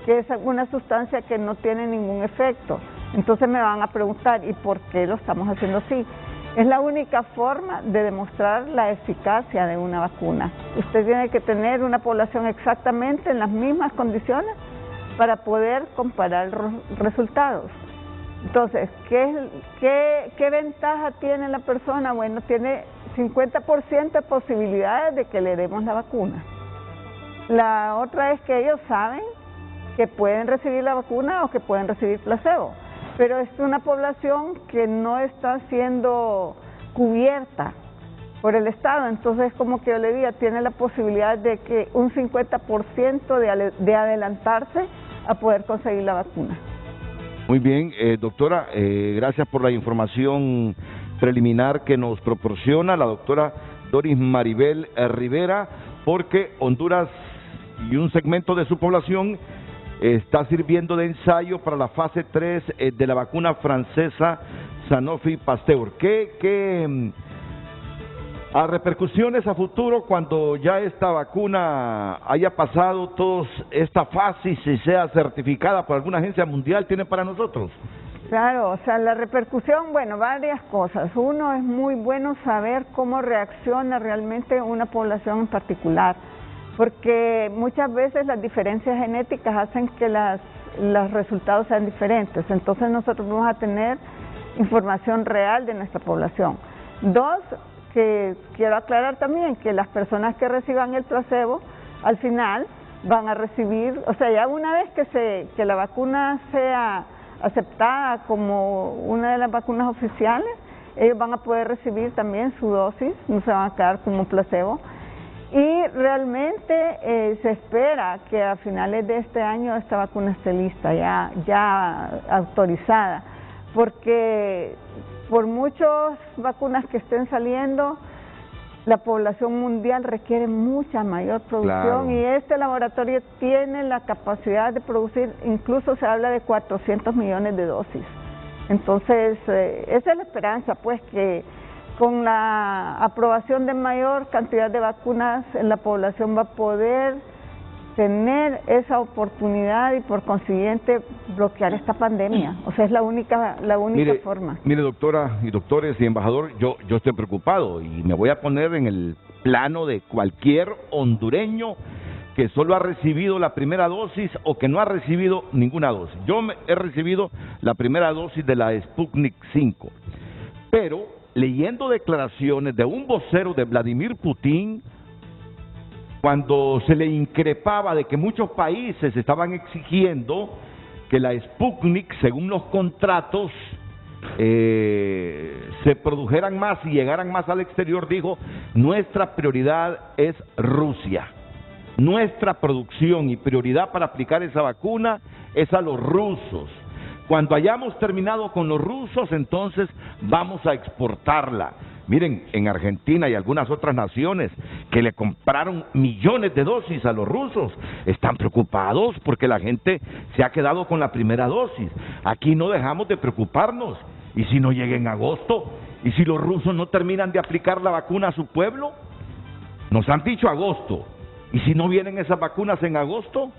que es una sustancia que no tiene ningún efecto. Entonces me van a preguntar, ¿y por qué lo estamos haciendo así? Es la única forma de demostrar la eficacia de una vacuna. Usted tiene que tener una población exactamente en las mismas condiciones para poder comparar los resultados. Entonces, ¿qué ventaja tiene la persona? Bueno, tiene 50% de posibilidades de que le demos la vacuna. La otra es que ellos saben que pueden recibir la vacuna o que pueden recibir placebo, pero es una población que no está siendo cubierta por el Estado, entonces como que yo le diga, tiene la posibilidad de que un 50% de adelantarse a poder conseguir la vacuna. Muy bien, doctora, gracias por la información preliminar que nos proporciona la doctora Doris Maribel Rivera, porque Honduras y un segmento de su población está sirviendo de ensayo para la fase 3 de la vacuna francesa Sanofi Pasteur. ¿Qué a repercusiones a futuro cuando ya esta vacuna haya pasado toda esta fase y se sea certificada por alguna agencia mundial tiene para nosotros? Claro, o sea, la repercusión, bueno, varias cosas. Uno, es muy bueno saber cómo reacciona realmente una población en particular, porque muchas veces las diferencias genéticas hacen que los resultados sean diferentes. Entonces nosotros vamos a tener información real de nuestra población. Dos, que quiero aclarar también que las personas que reciban el placebo, al final van a recibir, o sea, ya una vez que la vacuna sea aceptada como una de las vacunas oficiales, ellos van a poder recibir también su dosis, no se van a quedar como placebo. Y realmente se espera que a finales de este año esta vacuna esté lista, ya autorizada, porque por muchas vacunas que estén saliendo, la población mundial requiere mucha mayor producción, claro, y este laboratorio tiene la capacidad de producir, incluso se habla de 400 millones de dosis. Entonces, esa es la esperanza, pues, que con la aprobación de mayor cantidad de vacunas en la población va a poder tener esa oportunidad y por consiguiente bloquear esta pandemia. O sea, es la única forma. Mire, doctora y doctores y embajador, yo estoy preocupado y me voy a poner en el plano de cualquier hondureño que solo ha recibido la primera dosis o que no ha recibido ninguna dosis. Yo he recibido la primera dosis de la Sputnik 5, pero leyendo declaraciones de un vocero de Vladimir Putin, cuando se le increpaba de que muchos países estaban exigiendo que la Sputnik, según los contratos, se produjeran más y llegaran más al exterior, dijo: nuestra prioridad es Rusia. Nuestra producción y prioridad para aplicar esa vacuna es a los rusos. Cuando hayamos terminado con los rusos, entonces vamos a exportarla. Miren, en Argentina y algunas otras naciones que le compraron millones de dosis a los rusos, están preocupados porque la gente se ha quedado con la primera dosis. Aquí no dejamos de preocuparnos. ¿Y si no llega en agosto? ¿Y si los rusos no terminan de aplicar la vacuna a su pueblo? Nos han dicho agosto. ¿Y si no vienen esas vacunas en agosto?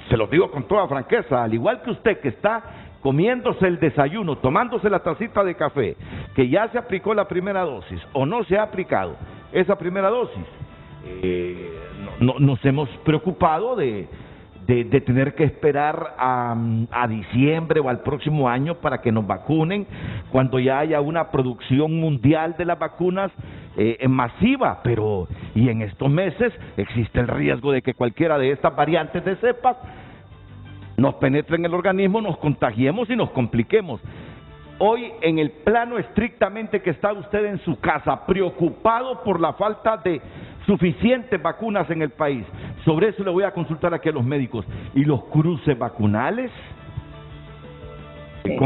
Se los digo con toda franqueza, al igual que usted que está comiéndose el desayuno, tomándose la tacita de café, que que ya se aplicó la primera dosis o no se ha aplicado esa primera dosis, nos hemos preocupado de tener que esperar a diciembre o al próximo año para que nos vacunen, cuando ya haya una producción mundial de las vacunas masiva. Pero y en estos meses existe el riesgo de que cualquiera de estas variantes de cepas nos penetre en el organismo, nos contagiemos y nos compliquemos. Hoy, en el plano estrictamente que está usted en su casa, preocupado por la falta de suficientes vacunas en el país, sobre eso le voy a consultar aquí a los médicos. ¿Y los cruces vacunales? Sí.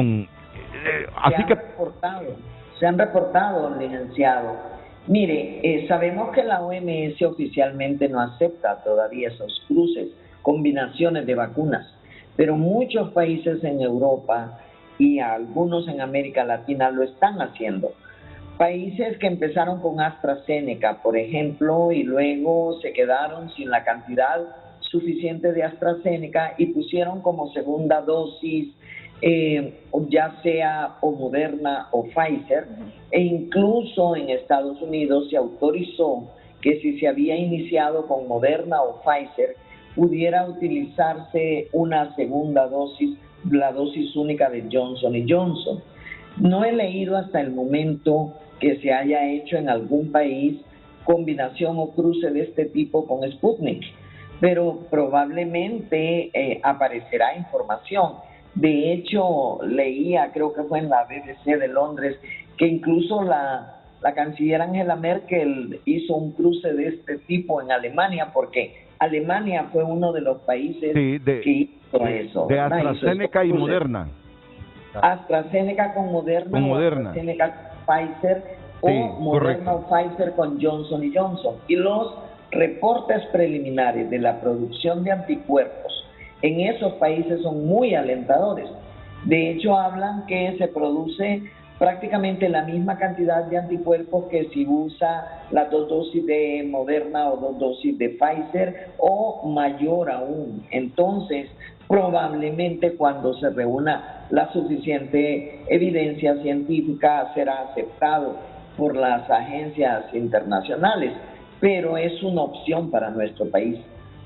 Se han reportado, licenciado. Mire, sabemos que la OMS oficialmente no acepta todavía esos cruces, combinaciones de vacunas, pero muchos países en Europa y algunos en América Latina lo están haciendo. Países que empezaron con AstraZeneca, por ejemplo, y luego se quedaron sin la cantidad suficiente de AstraZeneca y pusieron como segunda dosis ya sea o Moderna o Pfizer, e incluso en Estados Unidos se autorizó que si se había iniciado con Moderna o Pfizer, pudiera utilizarse una segunda dosis, la dosis única de Johnson & Johnson. No he leído hasta el momento que se haya hecho en algún país combinación o cruce de este tipo con Sputnik, pero probablemente aparecerá información. De hecho, leía, creo que fue en la BBC de Londres, que incluso la canciller Angela Merkel hizo un cruce de este tipo en Alemania, porque Alemania fue uno de los países que hizo eso. De AstraZeneca y Moderna. AstraZeneca con Moderna, o AstraZeneca con Pfizer, o Moderna o Pfizer con Johnson & Johnson. Y los reportes preliminares de la producción de anticuerpos en esos países son muy alentadores. De hecho, hablan que se produce prácticamente la misma cantidad de anticuerpos que si usa las 2 dosis de Moderna o 2 dosis de Pfizer, o mayor aún. Entonces, probablemente cuando se reúna la suficiente evidencia científica será aceptado por las agencias internacionales, pero es una opción para nuestro país.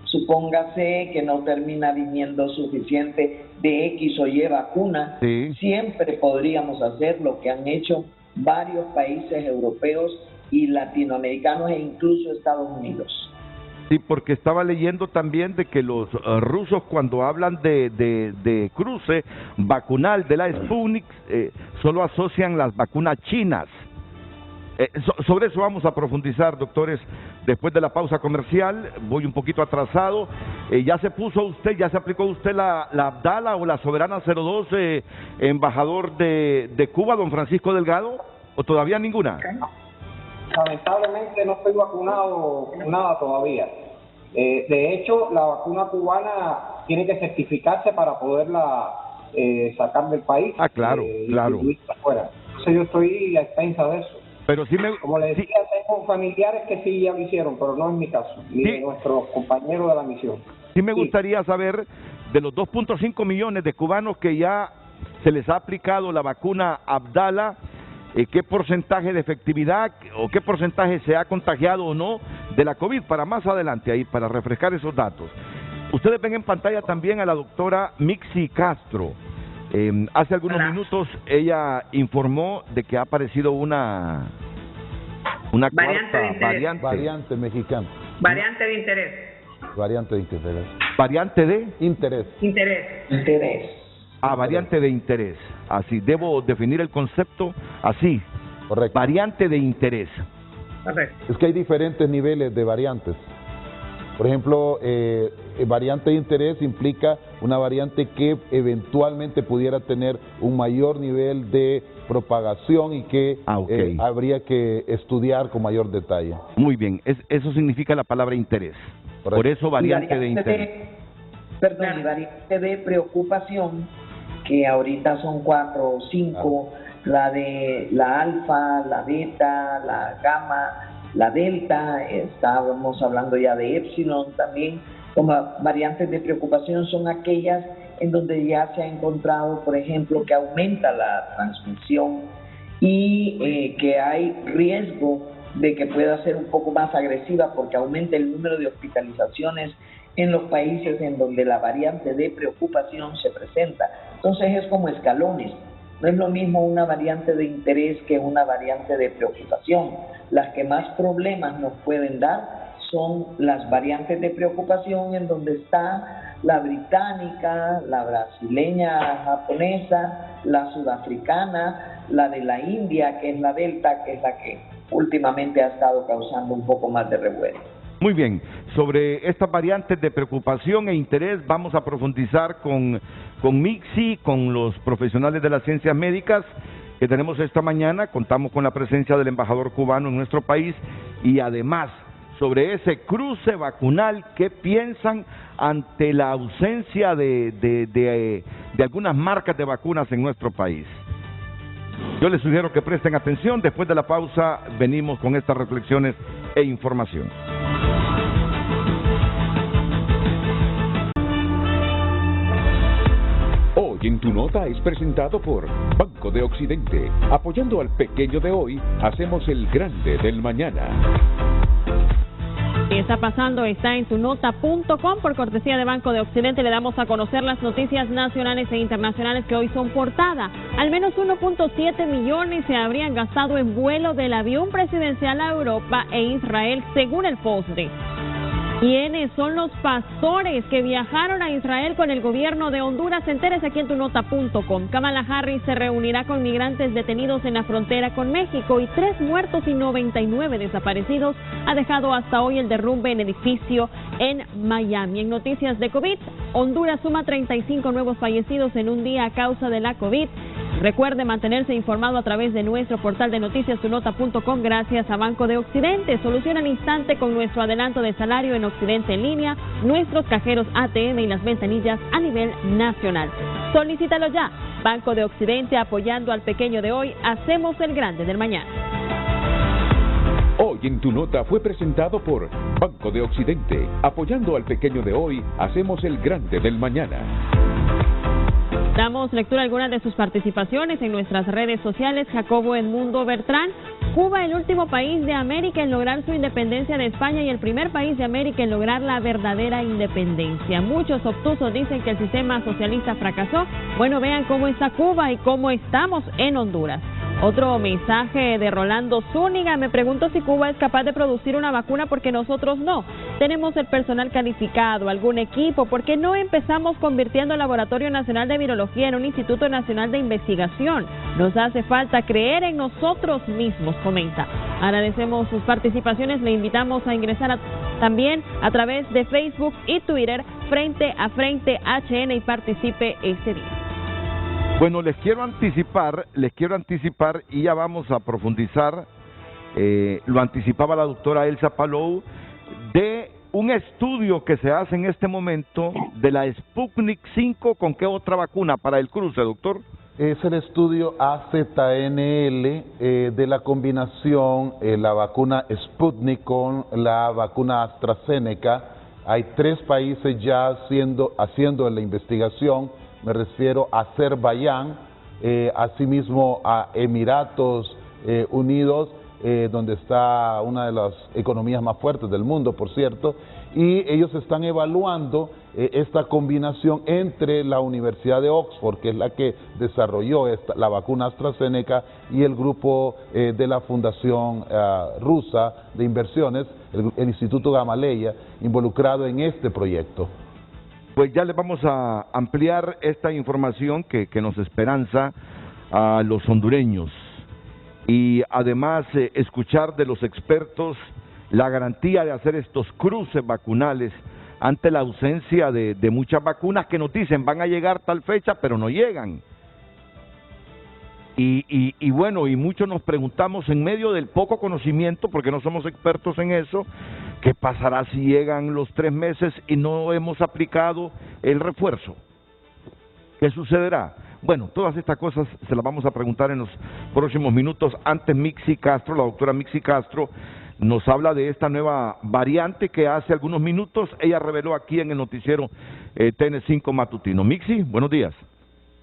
Supóngase que no termina viniendo suficiente de X o Y vacuna, siempre podríamos hacer lo que han hecho varios países europeos y latinoamericanos e incluso Estados Unidos. Sí, porque estaba leyendo también de que los rusos, cuando hablan de cruce vacunal de la Sputnik, solo asocian las vacunas chinas. Sobre eso vamos a profundizar, doctores, después de la pausa comercial. Voy un poquito atrasado. ¿Ya se aplicó usted la Abdala o la Soberana 02, embajador de Cuba, don Francisco Delgado? ¿O todavía ninguna? Lamentablemente no estoy vacunado nada todavía. De hecho, la vacuna cubana tiene que certificarse para poderla sacar del país. Claro. Entonces yo estoy a expensa de eso. Pero como le decía, tengo familiares que sí ya lo hicieron, pero no es mi caso, ni de nuestros compañeros de la misión. Sí me gustaría saber, de los 2.5 millones de cubanos que ya se les ha aplicado la vacuna Abdala, ¿qué porcentaje de efectividad o qué porcentaje se ha contagiado o no de la COVID? Para más adelante, ahí, para refrescar esos datos. Ustedes ven en pantalla también a la doctora Mixi Castro. Hace algunos minutos ella informó de que ha aparecido una variante mexicana. Variante de interés. Variante de interés. ¿Variante de? Interés. Variante de interés. Así, debo definir el concepto así. Correcto. Variante de interés. Correcto. Es que hay diferentes niveles de variantes. Por ejemplo, variante de interés implica una variante que eventualmente pudiera tener un mayor nivel de propagación y que habría que estudiar con mayor detalle. Muy bien, eso significa la palabra interés. Correcto. Por eso variante de interés. Y variante de preocupación, que ahorita son 4 o 5, la de la alfa, la beta, la gamma, la delta, estábamos hablando ya de epsilon también. Como variantes de preocupación son aquellas en donde ya se ha encontrado, por ejemplo, que aumenta la transmisión y que hay riesgo de que pueda ser un poco más agresiva porque aumente el número de hospitalizaciones en los países en donde la variante de preocupación se presenta. Entonces es como escalones. No es lo mismo una variante de interés que una variante de preocupación. Las que más problemas nos pueden dar son las variantes de preocupación, en donde está la británica, la brasileña, japonesa, la sudafricana, la de la India, que es la Delta, que es la que últimamente ha estado causando un poco más de revuelo. Muy bien, sobre estas variantes de preocupación e interés vamos a profundizar con Mixi, con los profesionales de las ciencias médicas que tenemos esta mañana. Contamos con la presencia del embajador cubano en nuestro país y además sobre ese cruce vacunal. ¿Qué piensan ante la ausencia de algunas marcas de vacunas en nuestro país? Yo les sugiero que presten atención. Después de la pausa venimos con estas reflexiones e información. Hoy en Tu Nota es presentado por Banco de Occidente. Apoyando al pequeño de hoy, hacemos el grande del mañana. ¿Qué está pasando? Está en tunota.com. Por cortesía de Banco de Occidente le damos a conocer las noticias nacionales e internacionales que hoy son portada. Al menos 1.7 millones se habrían gastado en vuelo del avión presidencial a Europa e Israel, según el Post-Day. ¿Quiénes son los pastores que viajaron a Israel con el gobierno de Honduras? Entérese aquí en tunota.com. Kamala Harris se reunirá con migrantes detenidos en la frontera con México y 3 muertos y 99 desaparecidos ha dejado hasta hoy el derrumbe en edificio en Miami. En noticias de COVID, Honduras suma 35 nuevos fallecidos en un día a causa de la COVID. Recuerde mantenerse informado a través de nuestro portal de noticias tunota.com. Gracias a Banco de Occidente. Soluciona al instante con nuestro adelanto de salario en Occidente en línea, nuestros cajeros ATM y las ventanillas a nivel nacional. Solicítalo ya. Banco de Occidente, apoyando al pequeño de hoy, hacemos el grande del mañana. Hoy en Tu Nota fue presentado por Banco de Occidente. Apoyando al pequeño de hoy, hacemos el grande del mañana. Damos lectura a algunas de sus participaciones en nuestras redes sociales. Jacobo Edmundo Bertrán: Cuba, el último país de América en lograr su independencia de España y el primer país de América en lograr la verdadera independencia. Muchos obtusos dicen que el sistema socialista fracasó. Bueno, vean cómo está Cuba y cómo estamos en Honduras. Otro mensaje de Rolando Zúñiga: me pregunto si Cuba es capaz de producir una vacuna porque nosotros no. Tenemos el personal calificado, algún equipo, ¿por qué no empezamos convirtiendo el Laboratorio Nacional de Virología en un Instituto Nacional de Investigación? Nos hace falta creer en nosotros mismos, comenta. Agradecemos sus participaciones, le invitamos a ingresar también a través de Facebook y Twitter, Frente a Frente HN, y participe este día. Bueno, les quiero anticipar y ya vamos a profundizar, lo anticipaba la doctora Elsa Palou, de un estudio que se hace en este momento de la Sputnik 5. ¿Con qué otra vacuna para el cruce, doctor? Es el estudio AZNL de la combinación, la vacuna Sputnik con la vacuna AstraZeneca. Hay 3 países ya haciendo la investigación. Me refiero a Azerbaiyán, asimismo a Emiratos Unidos, donde está una de las economías más fuertes del mundo, por cierto, y ellos están evaluando esta combinación entre la Universidad de Oxford, que es la que desarrolló la vacuna AstraZeneca, y el grupo de la Fundación Rusa de Inversiones, el Instituto Gamaleya, involucrado en este proyecto. Pues ya les vamos a ampliar esta información que nos esperanza a los hondureños y además escuchar de los expertos la garantía de hacer estos cruces vacunales ante la ausencia de muchas vacunas que nos dicen van a llegar tal fecha pero no llegan. Y bueno, y muchos nos preguntamos en medio del poco conocimiento, porque no somos expertos en eso, ¿qué pasará si llegan los 3 meses y no hemos aplicado el refuerzo? ¿Qué sucederá? Bueno, todas estas cosas se las vamos a preguntar en los próximos minutos. Antes, Mixi Castro, la doctora Mixi Castro, nos habla de esta nueva variante que hace algunos minutos ella reveló aquí en el noticiero TN5 Matutino. Mixi, buenos días.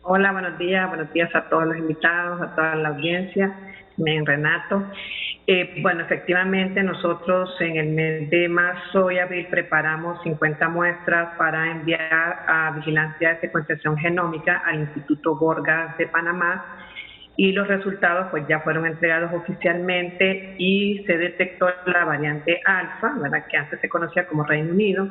Hola, buenos días a todos los invitados, a toda la audiencia, Renato. Bueno, efectivamente nosotros en el mes de marzo y abril preparamos 50 muestras para enviar a Vigilancia de Secuenciación Genómica al Instituto Gorgas de Panamá, y los resultados pues ya fueron entregados oficialmente y se detectó la variante alfa, ¿verdad?, que antes se conocía como Reino Unido,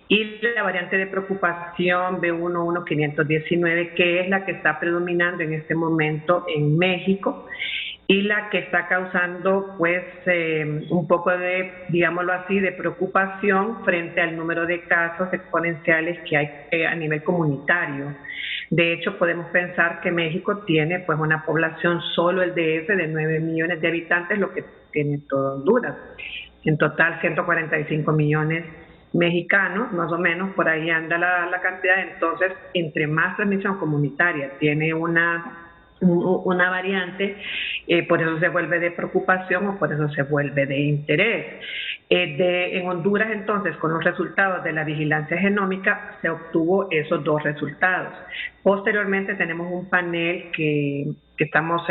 y la variante de preocupación B11519, que es la que está predominando en este momento en México y la que está causando pues un poco de, digámoslo así, de preocupación frente al número de casos exponenciales que hay a nivel comunitario. De hecho, podemos pensar que México tiene pues una población, solo el DF, de 9 millones de habitantes, lo que tiene todo Honduras. En total, 145 millones mexicanos, más o menos, por ahí anda la cantidad. Entonces, entre más transmisión comunitaria tiene una variante, por eso se vuelve de preocupación o por eso se vuelve de interés. En Honduras, entonces, con los resultados de la vigilancia genómica, se obtuvo esos dos resultados. Posteriormente tenemos un panel que estamos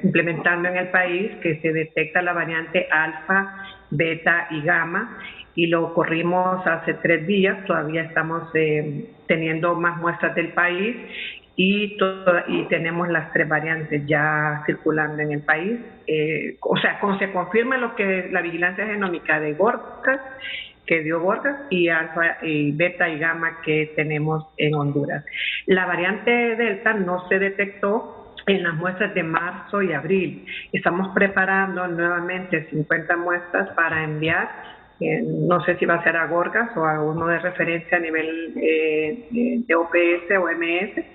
implementando en el país, que se detecta la variante alfa, beta y gamma, y lo corrimos hace 3 días. Todavía estamos teniendo más muestras del país, y tenemos las 3 variantes ya circulando en el país. O sea, como se confirma lo que la vigilancia genómica de Gorgas, que dio Gorgas, y alfa y beta y gamma que tenemos en Honduras. La variante delta no se detectó en las muestras de marzo y abril. Estamos preparando nuevamente 50 muestras para enviar. No sé si va a ser a Gorgas o a uno de referencia a nivel de OPS o MS,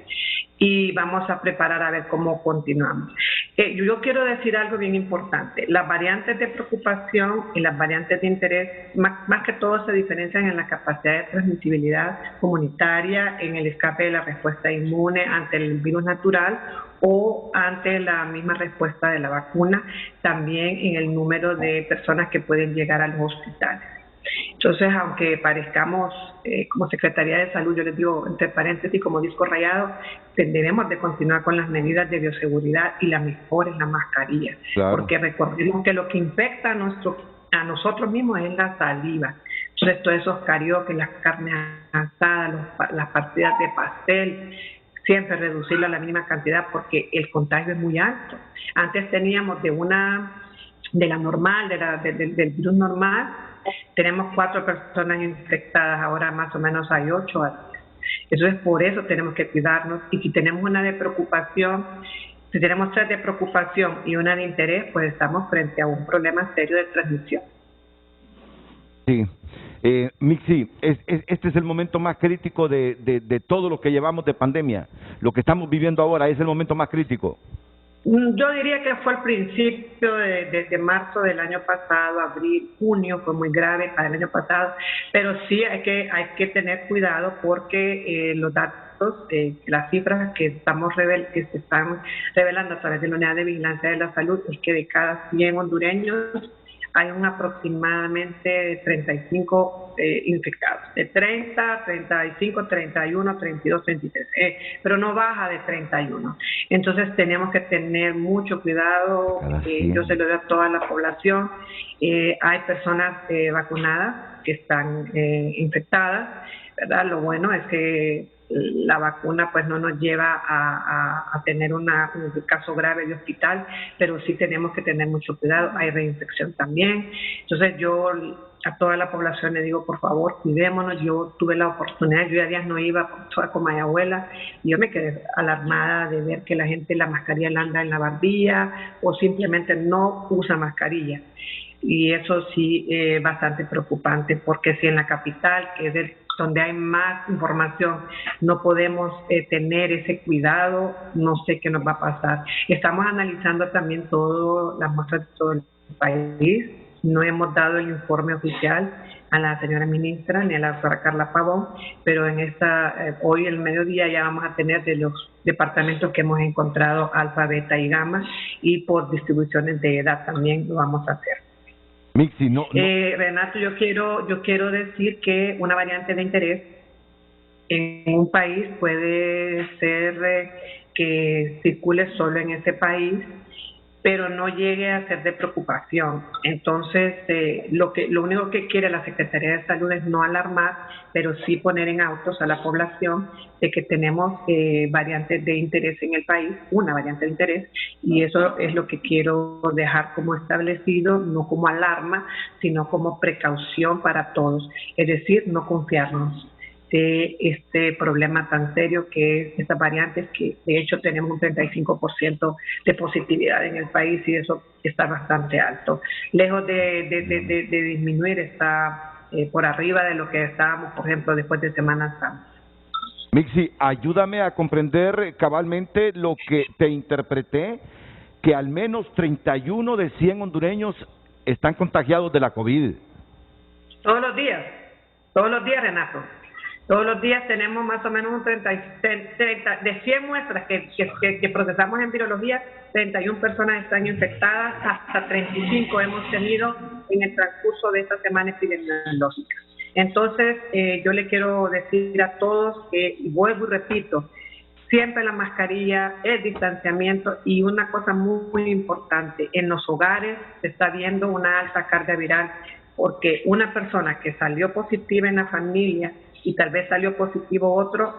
y vamos a preparar a ver cómo continuamos. Yo quiero decir algo bien importante. Las variantes de preocupación y las variantes de interés, más que todo, se diferencian en la capacidad de transmisibilidad comunitaria, en el escape de la respuesta inmune ante el virus natural o ante la misma respuesta de la vacuna, también en el número de personas que pueden llegar a los hospitales. Entonces, aunque parezcamos como Secretaría de Salud, yo les digo entre paréntesis como disco rayado, debemos de continuar con las medidas de bioseguridad, y la mejor es la mascarilla. Claro. Porque recordemos que lo que infecta a nosotros mismos es la saliva. Entonces, todos esos karaoke, las carnes asadas, las partidas de pastel, siempre reducirlo a la mínima cantidad porque el contagio es muy alto. Antes teníamos del virus normal, tenemos 4 personas infectadas, ahora más o menos hay 8 al día. Entonces, por eso tenemos que cuidarnos, y si tenemos una de preocupación, si tenemos 3 de preocupación y una de interés, pues estamos frente a un problema serio de transmisión. Sí. Mixi, este es el momento más crítico de todo lo que llevamos de pandemia. Lo que estamos viviendo ahora es el momento más crítico. Yo diría que fue al principio de marzo del año pasado, abril, junio, fue muy grave para el año pasado, pero sí hay que tener cuidado porque los datos, las cifras que se están revelando a través de la Unidad de Vigilancia de la Salud es que de cada 100 hondureños hay aproximadamente 35 infectados, de 30, 35, 31, 32, 33, pero no baja de 31. Entonces tenemos que tener mucho cuidado, yo se lo doy a toda la población. Hay personas vacunadas que están infectadas, ¿verdad? Lo bueno es que la vacuna pues no nos lleva a tener un caso grave de hospital, pero sí tenemos que tener mucho cuidado. Hay reinfección también. Entonces yo a toda la población le digo, por favor, cuidémonos. Yo tuve la oportunidad, yo ya días no iba a Comayagüela, y yo me quedé alarmada de ver que la gente la mascarilla la anda en la barbilla o simplemente no usa mascarilla. Y eso sí es bastante preocupante, porque si en la capital, que es donde hay más información, no podemos tener ese cuidado, no sé qué nos va a pasar. Estamos analizando también todas las muestras de todo el país. No hemos dado el informe oficial a la señora ministra ni a la doctora Carla Pavón, pero hoy el mediodía ya vamos a tener de los departamentos que hemos encontrado alfa, beta y gamma, y por distribuciones de edad también lo vamos a hacer. Mixi, no. Renato, yo quiero decir que una variante de interés en un país puede ser que circule solo en ese país, pero no llegue a ser de preocupación. Entonces, lo único que quiere la Secretaría de Salud es no alarmar, pero sí poner en autos a la población de que tenemos variantes de interés en el país, una variante de interés, y eso es lo que quiero dejar como establecido, no como alarma, sino como precaución para todos. Es decir, no confiarnos de este problema tan serio que es estas variantes, que de hecho tenemos un 35% de positividad en el país y eso está bastante alto. Lejos de disminuir, está por arriba de lo que estábamos, por ejemplo, después de Semana Santa. Mixi, ayúdame a comprender cabalmente lo que te interpreté, que al menos 31 de 100 hondureños están contagiados de la COVID. Todos los días, Renato. Todos los días tenemos más o menos un 30 de 100 muestras que procesamos en virología, 31 personas están infectadas, hasta 35 hemos tenido en el transcurso de esta semana epidemiológica. Entonces, yo le quiero decir a todos que, y vuelvo y repito, siempre la mascarilla, el distanciamiento y una cosa muy importante, en los hogares se está viendo una alta carga viral porque una persona que salió positiva en la familia y tal vez salió positivo otro,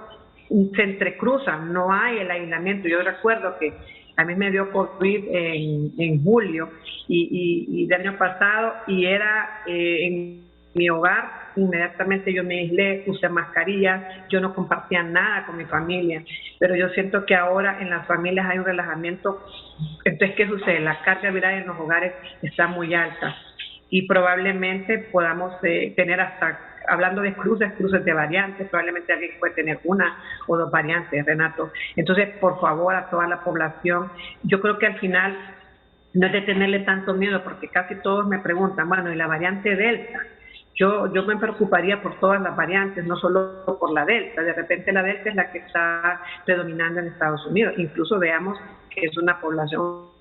se entrecruzan, no hay el aislamiento. Yo recuerdo que a mí me dio COVID en julio y del año pasado y era en mi hogar, inmediatamente yo me aislé, usé mascarilla, yo no compartía nada con mi familia, pero yo siento que ahora en las familias hay un relajamiento. Entonces, ¿qué sucede? La carga viral en los hogares está muy alta y probablemente podamos tener hasta, hablando de cruces de variantes, probablemente alguien puede tener una o dos variantes, Renato. Entonces, por favor, a toda la población, yo creo que al final no es de tenerle tanto miedo, porque casi todos me preguntan, bueno, ¿y la variante Delta? Yo me preocuparía por todas las variantes, no solo por la Delta. De repente la Delta es la que está predominando en Estados Unidos. Incluso veamos que es una población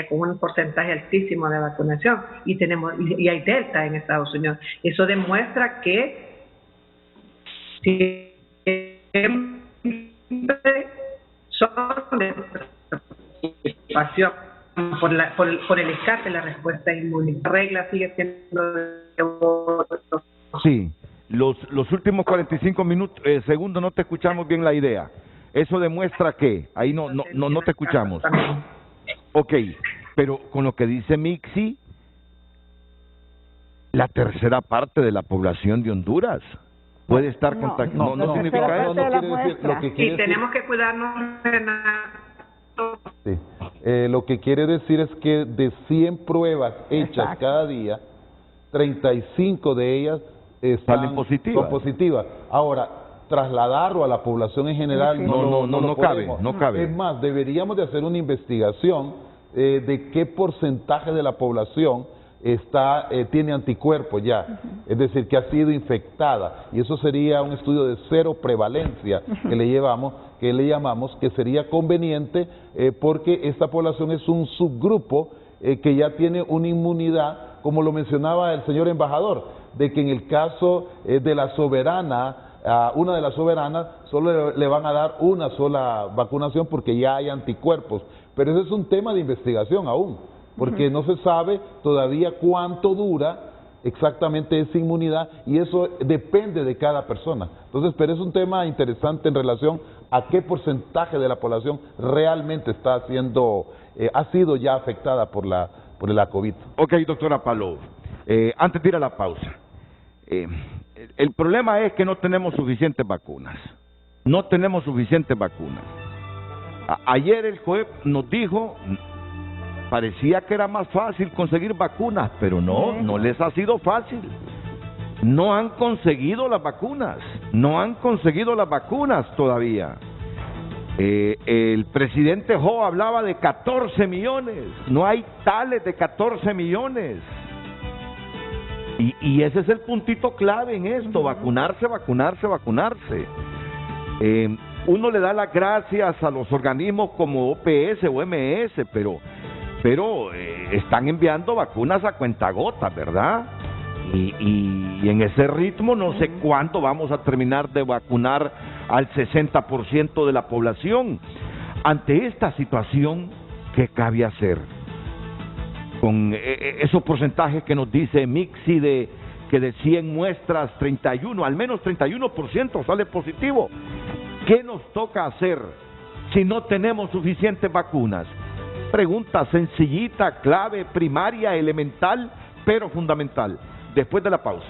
con un porcentaje altísimo de vacunación y hay Delta en Estados Unidos. Eso demuestra que siempre son de preocupación por el escape de la respuesta inmune. La regla sigue siendo Sí, los últimos 45 segundos no te escuchamos bien la idea. Eso demuestra que ahí no te escuchamos. Ok, pero con lo que dice Mixi, la tercera parte de la población de Honduras puede estar contagiada. No significa eso. Y tenemos que cuidarnos. Sí. Lo que quiere decir es que de 100 pruebas hechas cada día, 35 de ellas salen positivas. Ahora, trasladarlo a la población en general no cabe. Es más, deberíamos de hacer una investigación de qué porcentaje de la población tiene anticuerpos ya, es decir, que ha sido infectada, y eso sería un estudio de cero prevalencia que le llamamos, que sería conveniente porque esta población es un subgrupo que ya tiene una inmunidad, como lo mencionaba el señor embajador, de que en el caso de la soberana, una de las soberanas solo le van a dar una sola vacunación porque ya hay anticuerpos, pero ese es un tema de investigación aún, porque no se sabe todavía cuánto dura exactamente esa inmunidad y eso depende de cada persona. Entonces, pero es un tema interesante en relación a qué porcentaje de la población realmente ha sido ya afectada por la COVID. Ok, doctora Palou, antes de ir a la pausa, el problema es que no tenemos suficientes vacunas. No tenemos suficientes vacunas. Ayer el juez nos dijo, parecía que era más fácil conseguir vacunas, pero no les ha sido fácil. No han conseguido las vacunas. No han conseguido las vacunas todavía. El presidente Ho hablaba de 14 millones. No hay tales de 14 millones. Y ese es el puntito clave en esto, vacunarse. Uno le da las gracias a los organismos como OPS o OMS, pero están enviando vacunas a cuentagotas, ¿verdad? y en ese ritmo no sé cuándo vamos a terminar de vacunar al 60% de la población. Ante esta situación, ¿qué cabe hacer? Con esos porcentajes que nos dice Mixi que de 100 muestras, 31, al menos 31% sale positivo. ¿Qué nos toca hacer si no tenemos suficientes vacunas? Pregunta sencillita, clave, primaria, elemental, pero fundamental. Después de la pausa.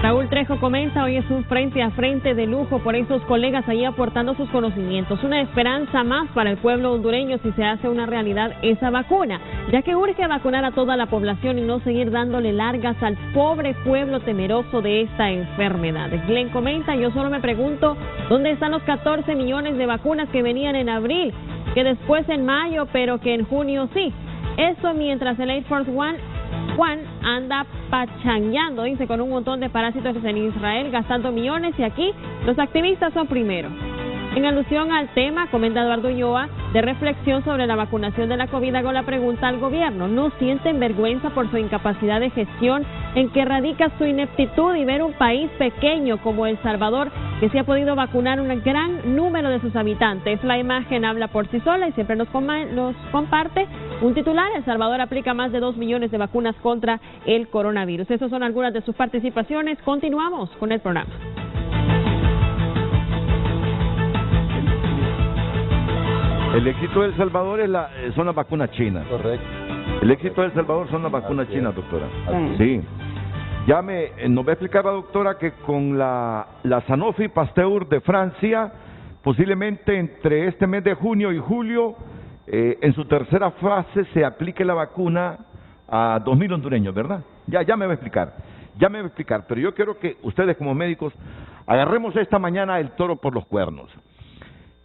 Raúl Trejo comenta, hoy es un frente a frente de lujo por esos colegas ahí aportando sus conocimientos. Una esperanza más para el pueblo hondureño si se hace una realidad esa vacuna, ya que urge vacunar a toda la población y no seguir dándole largas al pobre pueblo temeroso de esta enfermedad. Glenn comenta, yo solo me pregunto, ¿dónde están los 14 millones de vacunas que venían en abril, que después en mayo, pero que en junio sí? Eso mientras el Air Force One Juan anda pachangueando, dice, con un montón de parásitos en Israel, gastando millones, y aquí los activistas son primero. En alusión al tema, comenta Eduardo Ulloa, de reflexión sobre la vacunación de la COVID, hago la pregunta al gobierno, ¿no sienten vergüenza por su incapacidad de gestión en que radica su ineptitud y ver un país pequeño como El Salvador que se ha podido vacunar un gran número de sus habitantes? La imagen habla por sí sola y siempre nos comparte un titular: El Salvador aplica más de 2 millones de vacunas contra el coronavirus. Esas son algunas de sus participaciones. Continuamos con el programa. El éxito de El Salvador son las vacunas chinas. Correcto. El éxito de El Salvador son las vacunas chinas, doctora. Sí. Ya nos va a explicar la doctora que con la Sanofi Pasteur de Francia, posiblemente entre este mes de junio y julio, en su tercera fase se aplique la vacuna a 2.000 hondureños, ¿verdad? Ya me va a explicar. Pero yo quiero que ustedes como médicos agarremos esta mañana el toro por los cuernos.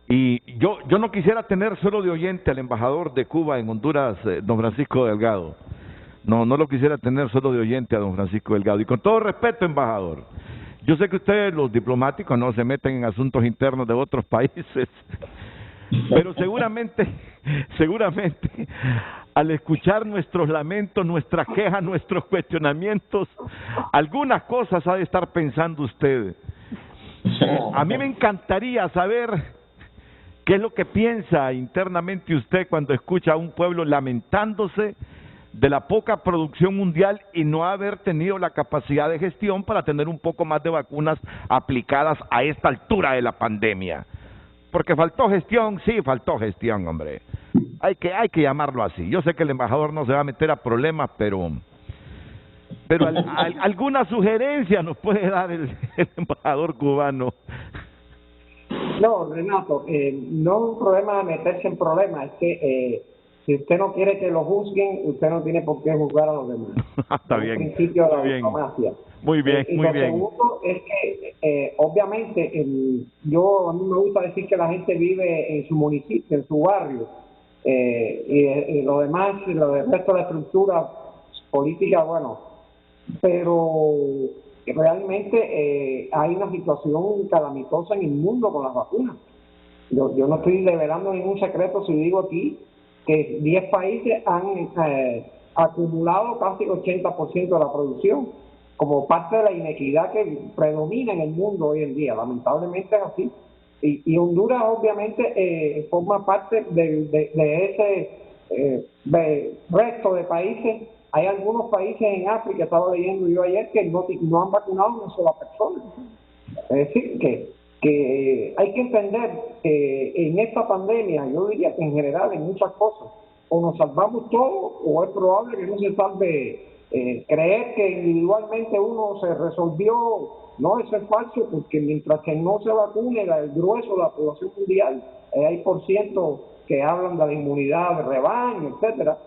Y yo no quisiera tener solo de oyente al embajador de Cuba en Honduras, don Francisco Delgado. No lo quisiera tener solo de oyente a don Francisco Delgado. Y con todo respeto, embajador, yo sé que ustedes, los diplomáticos, no se meten en asuntos internos de otros países, pero seguramente, al escuchar nuestros lamentos, nuestras quejas, nuestros cuestionamientos, algunas cosas ha de estar pensando usted. A mí me encantaría saber ¿qué es lo que piensa internamente usted cuando escucha a un pueblo lamentándose de la poca producción mundial y no haber tenido la capacidad de gestión para tener un poco más de vacunas aplicadas a esta altura de la pandemia? Porque faltó gestión, sí, faltó gestión, hombre. Hay que llamarlo así. Yo sé que el embajador no se va a meter a problemas, pero alguna sugerencia nos puede dar el embajador cubano. No, Renato, no es un problema de meterse en problemas, es que si usted no quiere que lo juzguen, usted no tiene por qué juzgar a los demás. Está bien. El principio de la diplomacia. Muy bien, y muy lo bien. segundo es que, obviamente, a mí me gusta decir que la gente vive en su municipio, en su barrio, y lo demás, lo del resto de la estructura política, bueno, pero realmente hay una situación calamitosa en el mundo con las vacunas. Yo no estoy revelando ningún secreto si digo aquí que 10 países han acumulado casi el 80% de la producción, como parte de la inequidad que predomina en el mundo hoy en día. Lamentablemente es así. Y Honduras obviamente forma parte de ese resto de países. Hay algunos países en África, estaba leyendo yo ayer, que no han vacunado a una sola persona. Es decir, que hay que entender que en esta pandemia, yo diría que en general, en muchas cosas, o nos salvamos todos, o es probable que no se salve. Creer que individualmente uno se resolvió, no, eso es falso, porque mientras que no se vacune el grueso de la población mundial, hay por ciento que hablan de la inmunidad de rebaño, etcétera.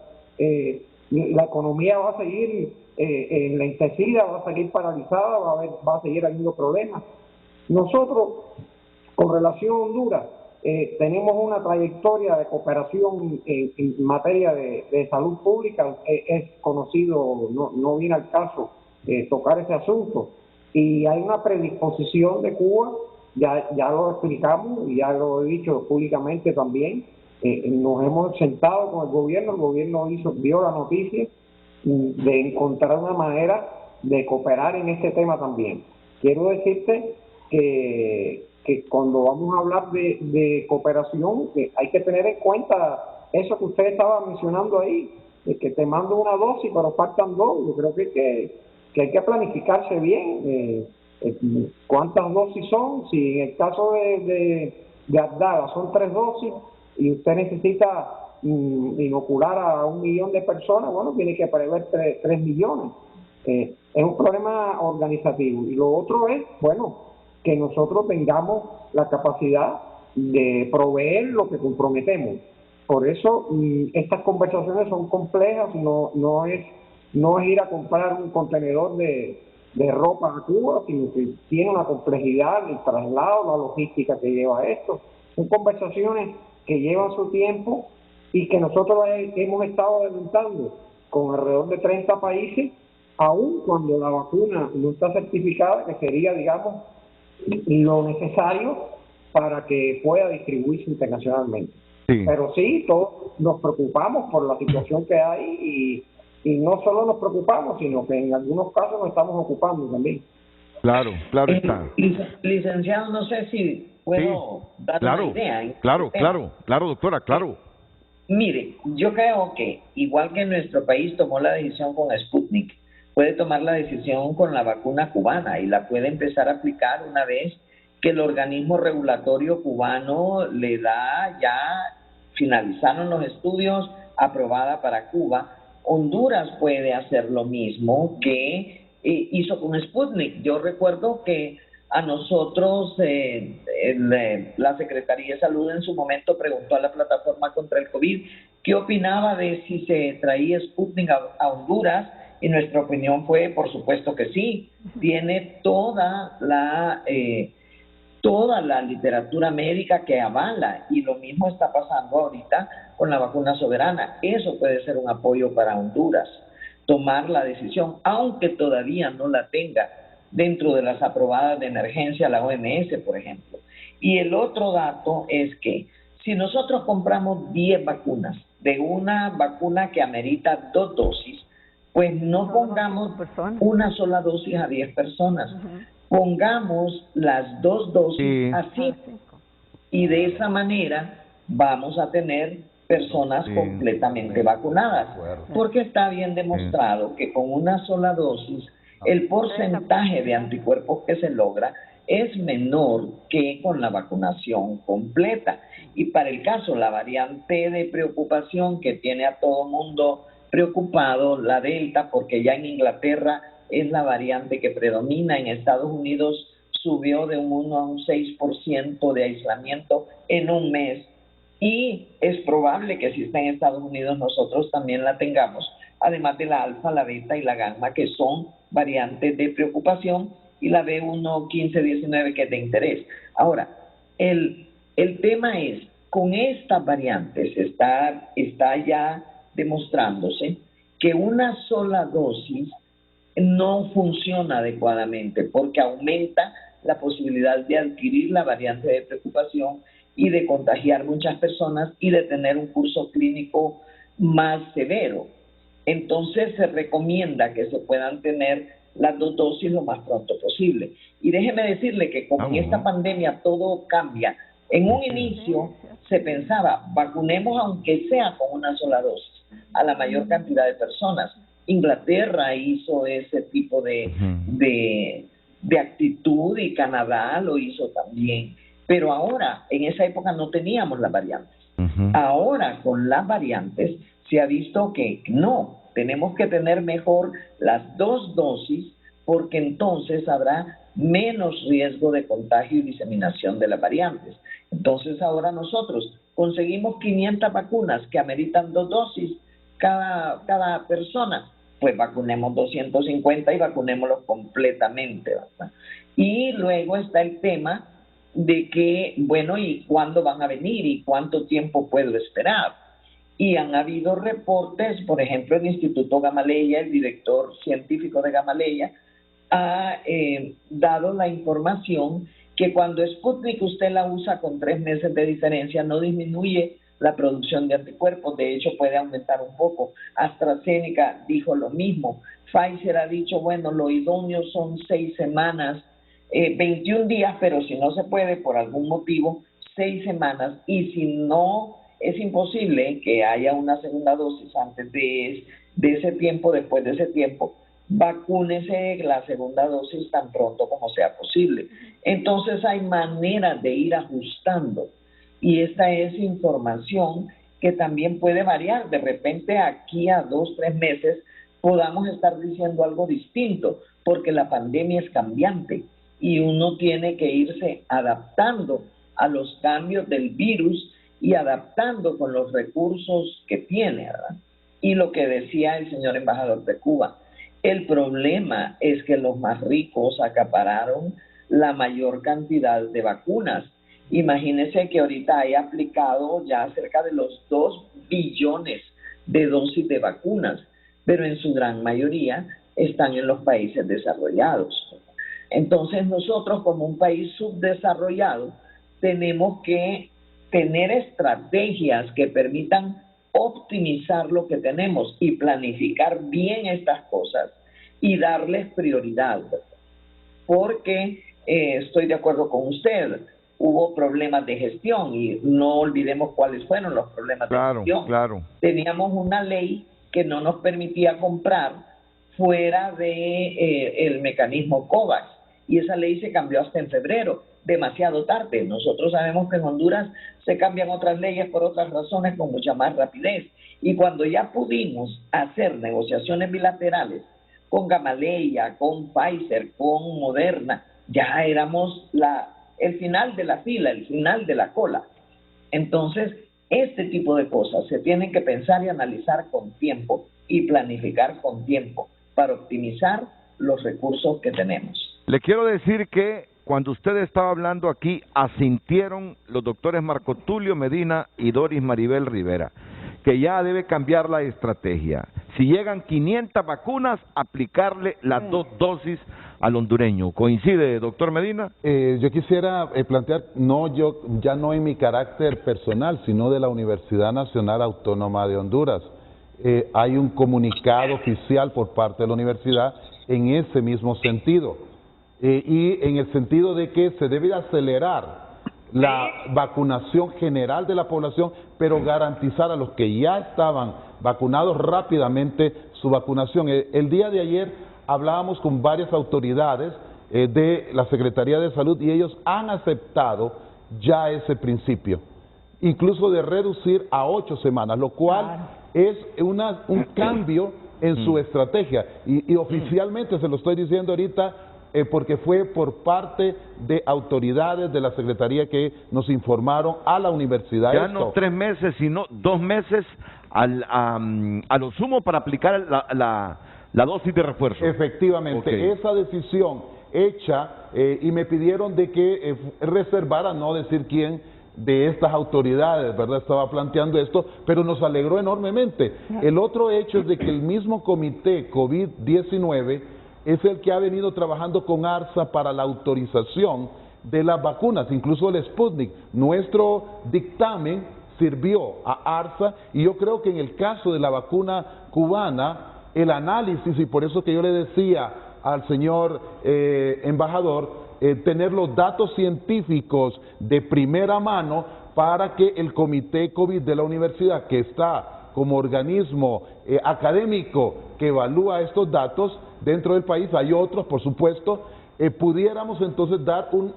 La economía va a seguir enlentecida, va a seguir paralizada, va a seguir habiendo problemas. Nosotros, con relación a Honduras, tenemos una trayectoria de cooperación en materia de salud pública. Es conocido, no viene al caso tocar ese asunto. Y hay una predisposición de Cuba, ya lo explicamos y ya lo he dicho públicamente también. Nos hemos sentado con el gobierno vio la noticia de encontrar una manera de cooperar en este tema también. Quiero decirte que cuando vamos a hablar de cooperación, hay que tener en cuenta eso que usted estaba mencionando ahí, de que te mando una dosis pero faltan dos. Yo creo que hay que planificarse bien cuántas dosis son. Si en el caso de Abdala son 3 dosis y usted necesita inocular a 1 millón de personas, bueno, tiene que prever 3 millones. Es un problema organizativo. Y lo otro es, bueno, que nosotros tengamos la capacidad de proveer lo que comprometemos. Por eso estas conversaciones son complejas. No es ir a comprar un contenedor de ropa a Cuba, sino que tiene una complejidad, el traslado, la logística que lleva esto. Son conversaciones que llevan su tiempo y que nosotros hemos estado adelantando con alrededor de 30 países, aun cuando la vacuna no está certificada, que sería, digamos, lo necesario para que pueda distribuirse internacionalmente. Sí. Pero sí, todos nos preocupamos por la situación que hay y no solo nos preocupamos, sino que en algunos casos nos estamos ocupando también. Claro está. Licenciado, no sé si puedo dar una idea. Claro, doctora, claro. Mire, yo creo que igual que nuestro país tomó la decisión con Sputnik, puede tomar la decisión con la vacuna cubana y la puede empezar a aplicar una vez que el organismo regulatorio cubano le da, ya finalizaron los estudios, aprobada para Cuba. Honduras puede hacer lo mismo que hizo con Sputnik. Yo recuerdo que a nosotros la Secretaría de Salud en su momento preguntó a la plataforma contra el COVID qué opinaba de si se traía Sputnik a Honduras, y nuestra opinión fue, por supuesto que sí. Tiene toda la literatura médica que avala, y lo mismo está pasando ahorita con la vacuna soberana. Eso puede ser un apoyo para Honduras, tomar la decisión, aunque todavía no la tenga dentro de las aprobadas de emergencia, la OMS, por ejemplo. Y el otro dato es que si nosotros compramos 10 vacunas de una vacuna que amerita 2 dosis, pues no pongamos una sola dosis a 10 personas. Pongamos las 2 dosis a 5. Y de esa manera vamos a tener personas completamente vacunadas. Porque está bien demostrado que con una sola dosis el porcentaje de anticuerpos que se logra es menor que con la vacunación completa. Y para el caso, la variante de preocupación que tiene a todo mundo preocupado, la Delta, porque ya en Inglaterra es la variante que predomina, en Estados Unidos subió de un 1 a un 6% de aislamiento en un mes, y es probable que si está en Estados Unidos nosotros también la tengamos, además de la alfa, la beta y la gamma, que son variantes de preocupación, y la B1, 15, 19 que es de interés. Ahora, el tema es, con estas variantes está ya demostrándose que una sola dosis no funciona adecuadamente, porque aumenta la posibilidad de adquirir la variante de preocupación y de contagiar muchas personas y de tener un curso clínico más severo. Entonces se recomienda que se puedan tener las 2 dosis lo más pronto posible. Y déjeme decirle que como en esta pandemia todo cambia, en un inicio se pensaba, vacunemos aunque sea con una sola dosis a la mayor cantidad de personas. Inglaterra hizo ese tipo de actitud, y Canadá lo hizo también. Pero ahora, en esa época no teníamos las variantes. Ahora, con las variantes, se ha visto que no, tenemos que tener mejor las 2 dosis, porque entonces habrá menos riesgo de contagio y diseminación de las variantes. Entonces ahora nosotros conseguimos 500 vacunas que ameritan 2 dosis cada persona, pues vacunemos 250 y vacunémoslos completamente, ¿verdad? Y luego está el tema de que, bueno, ¿y cuándo van a venir y cuánto tiempo puedo esperar? Y han habido reportes, por ejemplo, el Instituto Gamaleya, el director científico de Gamaleya, ha dado la información que cuando Sputnik usted la usa con 3 meses de diferencia, no disminuye la producción de anticuerpos, de hecho puede aumentar un poco. AstraZeneca dijo lo mismo. Pfizer ha dicho, bueno, lo idóneo son 6 semanas, 21 días, pero si no se puede por algún motivo, 6 semanas, y si no es imposible que haya una segunda dosis antes de ese tiempo, después de ese tiempo, vacúnese la segunda dosis tan pronto como sea posible. Entonces hay maneras de ir ajustando, y esta es información que también puede variar. De repente aquí a 2, 3 meses podamos estar diciendo algo distinto, porque la pandemia es cambiante y uno tiene que irse adaptando a los cambios del virus y adaptando con los recursos que tiene, ¿verdad? Y lo que decía el señor embajador de Cuba, el problema es que los más ricos acapararon la mayor cantidad de vacunas. Imagínense que ahorita hay aplicado ya cerca de los 2 billones de dosis de vacunas, pero en su gran mayoría están en los países desarrollados. Entonces nosotros, como un país subdesarrollado, tenemos que tener estrategias que permitan optimizar lo que tenemos y planificar bien estas cosas y darles prioridad, porque estoy de acuerdo con usted, hubo problemas de gestión y no olvidemos cuáles fueron los problemas de gestión. Claro. Teníamos una ley que no nos permitía comprar fuera de el mecanismo COVAX, y esa ley se cambió hasta en febrero, demasiado tarde. Nosotros sabemos que en Honduras se cambian otras leyes por otras razones con mucha más rapidez, y cuando ya pudimos hacer negociaciones bilaterales con Gamaleya, con Pfizer, con Moderna, ya éramos el final de la fila, el final de la cola. Entonces, este tipo de cosas se tienen que pensar y analizar con tiempo y planificar con tiempo para optimizar los recursos que tenemos. Le quiero decir que cuando usted estaba hablando aquí, asintieron los doctores Marco Tulio Medina y Doris Maribel Rivera, que ya debe cambiar la estrategia. Si llegan 500 vacunas, aplicarle las 2 dosis al hondureño. ¿Coincide, doctor Medina? Yo quisiera plantear, ya no en mi carácter personal, sino de la Universidad Nacional Autónoma de Honduras. Hay un comunicado oficial por parte de la universidad en ese mismo sentido, y en el sentido de que se debe acelerar la vacunación general de la población, pero garantizar a los que ya estaban vacunados rápidamente su vacunación. El día de ayer hablábamos con varias autoridades de la Secretaría de Salud y ellos han aceptado ya ese principio, incluso de reducir a 8 semanas, lo cual es un cambio en su estrategia, y oficialmente se lo estoy diciendo ahorita porque fue por parte de autoridades de la Secretaría que nos informaron a la universidad. Ya no 3 meses, sino 2 meses a lo sumo para aplicar la dosis de refuerzo. Efectivamente, esa decisión hecha, y me pidieron de que reservara, no decir quién de estas autoridades, ¿verdad?, estaba planteando esto, pero nos alegró enormemente. El otro hecho es de que el mismo comité COVID-19 es el que ha venido trabajando con ARSA para la autorización de las vacunas, incluso el Sputnik. Nuestro dictamen sirvió a ARSA, y yo creo que en el caso de la vacuna cubana, el análisis, y por eso que yo le decía al señor embajador, tener los datos científicos de primera mano para que el comité COVID de la universidad, que está como organismo académico que evalúa estos datos dentro del país, hay otros por supuesto, pudiéramos entonces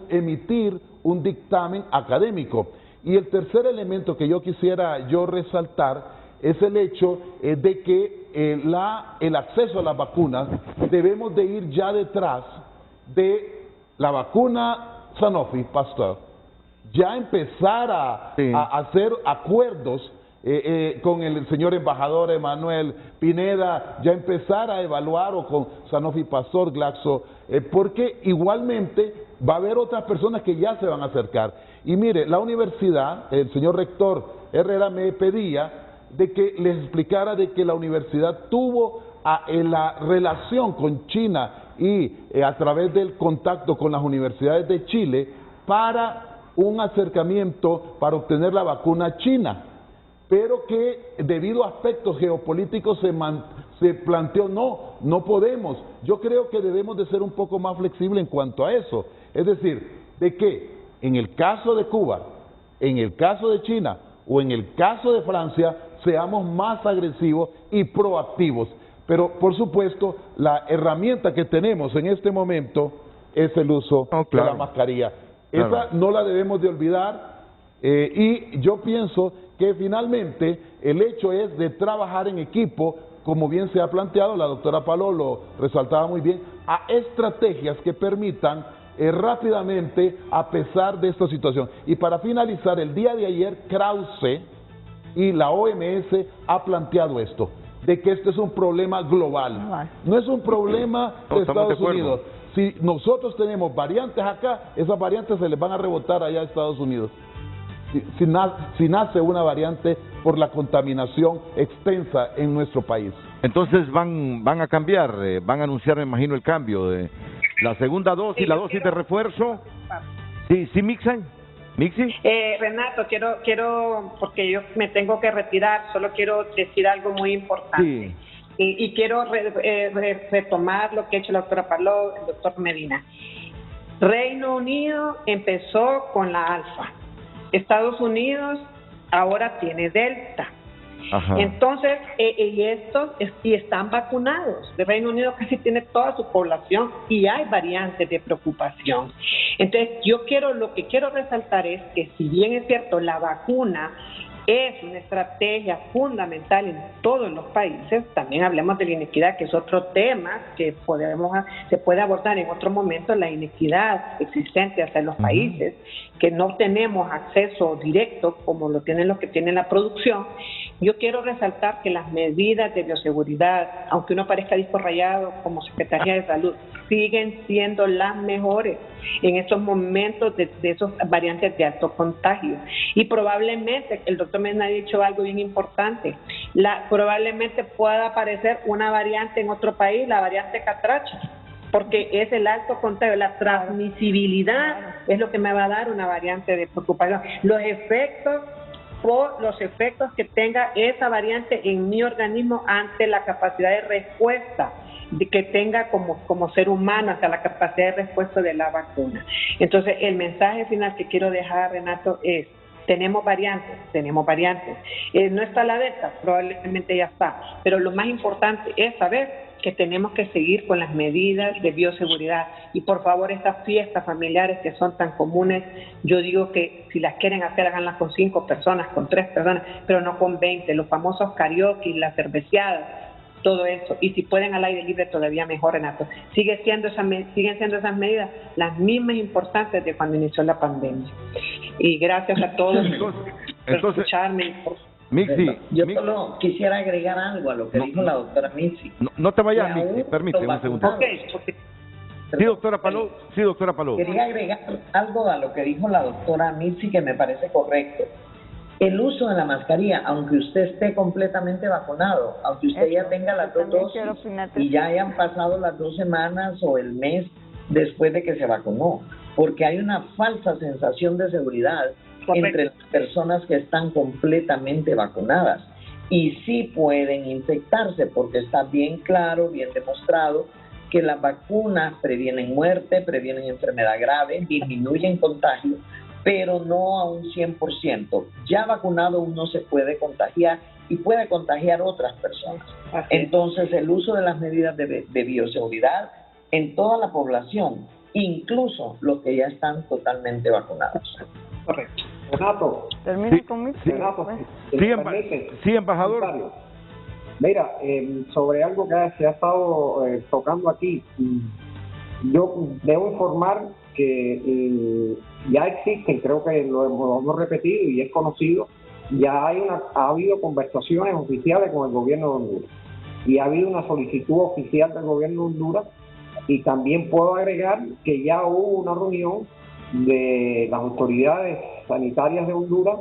emitir un dictamen académico. Y el tercer elemento que yo quisiera resaltar es el hecho de que el acceso a las vacunas debemos de ir ya detrás de la vacuna Sanofi Pasteur, ya empezar a hacer acuerdos con el señor embajador Emanuel Pineda, ya empezar a evaluar, o con Sanofi Pasteur, Glaxo, porque igualmente va a haber otras personas que ya se van a acercar. Y mire, la universidad, el señor rector Herrera me pedía de que les explicara de que la universidad tuvo en la relación con China y a través del contacto con las universidades de Chile para un acercamiento para obtener la vacuna china, pero que debido a aspectos geopolíticos se planteó no podemos. Yo creo que debemos de ser un poco más flexibles en cuanto a eso, es decir, de que en el caso de Cuba, en el caso de China o en el caso de Francia seamos más agresivos y proactivos, pero por supuesto la herramienta que tenemos en este momento es el uso de la mascarilla. Esa no la debemos de olvidar, y yo pienso que finalmente el hecho es de trabajar en equipo, como bien se ha planteado, la doctora Paló lo resaltaba muy bien, a estrategias que permitan rápidamente, a pesar de esta situación. Y para finalizar, el día de ayer Krause y la OMS ha planteado esto, de que este es un problema global, no es un problema de Estados Unidos. Si nosotros tenemos variantes acá, esas variantes se les van a rebotar allá a Estados Unidos. Si nace una variante por la contaminación extensa en nuestro país. Entonces van a cambiar, van a anunciar, me imagino, el cambio de la segunda dosis, la dosis de refuerzo. Sí, Mixi. Renato, quiero, porque yo me tengo que retirar, solo quiero decir algo muy importante. Sí. Y quiero retomar lo que ha hecho la doctora Paló, el doctor Medina. Reino Unido empezó con la alfa. Estados Unidos ahora tiene delta. Ajá. Entonces, y están vacunados. El Reino Unido casi tiene toda su población y hay variantes de preocupación. Entonces, lo que quiero resaltar es que si bien es cierto, la vacuna es una estrategia fundamental en todos los países, también hablemos de la inequidad, que es otro tema que se puede abordar en otro momento, la inequidad existente hacia los países, que no tenemos acceso directo como lo tienen los que tienen la producción. Yo quiero resaltar que las medidas de bioseguridad, aunque uno parezca disco rayado como Secretaría de Salud, siguen siendo las mejores en estos momentos de esos variantes de alto contagio. Y probablemente, el doctor Medina ha dicho algo bien importante, probablemente pueda aparecer una variante en otro país, la variante catracha, porque es el alto contagio, la transmisibilidad es lo que me va a dar una variante de preocupación. Los efectos que tenga esa variante en mi organismo ante la capacidad de respuesta que tenga como ser humano, hacia la capacidad de respuesta de la vacuna. Entonces, el mensaje final que quiero dejar, Renato, es: tenemos variantes. No está la delta, probablemente ya está, pero lo más importante es saber que tenemos que seguir con las medidas de bioseguridad. Y por favor, estas fiestas familiares que son tan comunes, yo digo que si las quieren hacer, háganlas con 5 personas, con 3 personas, pero no con 20, los famosos karaoke, las cerveceadas, todo eso. Y si pueden al aire libre, todavía mejor, Renato. Siguen siendo esas medidas las mismas importantes de cuando inició la pandemia. Y gracias a todos por escucharme. Mixi, yo solo quisiera agregar algo a lo que dijo la doctora Mixi. No te vayas, Mixi, permíteme un segundo. Okay. Sí, doctora Paló. Quería agregar algo a lo que dijo la doctora Mixi que me parece correcto. El uso de la mascarilla, aunque usted esté completamente vacunado, aunque usted ya tenga las 2 dosis y ya hayan pasado las 2 semanas o el mes después de que se vacunó, porque hay una falsa sensación de seguridad entre las personas que están completamente vacunadas y sí pueden infectarse, porque está bien claro, bien demostrado que las vacunas previenen muerte, previenen enfermedad grave, disminuyen contagio, pero no a un 100%. Ya vacunado uno se puede contagiar y puede contagiar a otras personas. Entonces, el uso de las medidas de bioseguridad en toda la población, incluso los que ya están totalmente vacunados. Correcto. Renato. Termina conmigo. Renato. Sí, embajador. Mira, sobre algo que se ha estado tocando aquí, yo debo informar que ya existen, creo que lo hemos repetido y es conocido, ya ha habido conversaciones oficiales con el gobierno de Honduras y ha habido una solicitud oficial del gobierno de Honduras, y también puedo agregar que ya hubo una reunión de las autoridades sanitarias de Honduras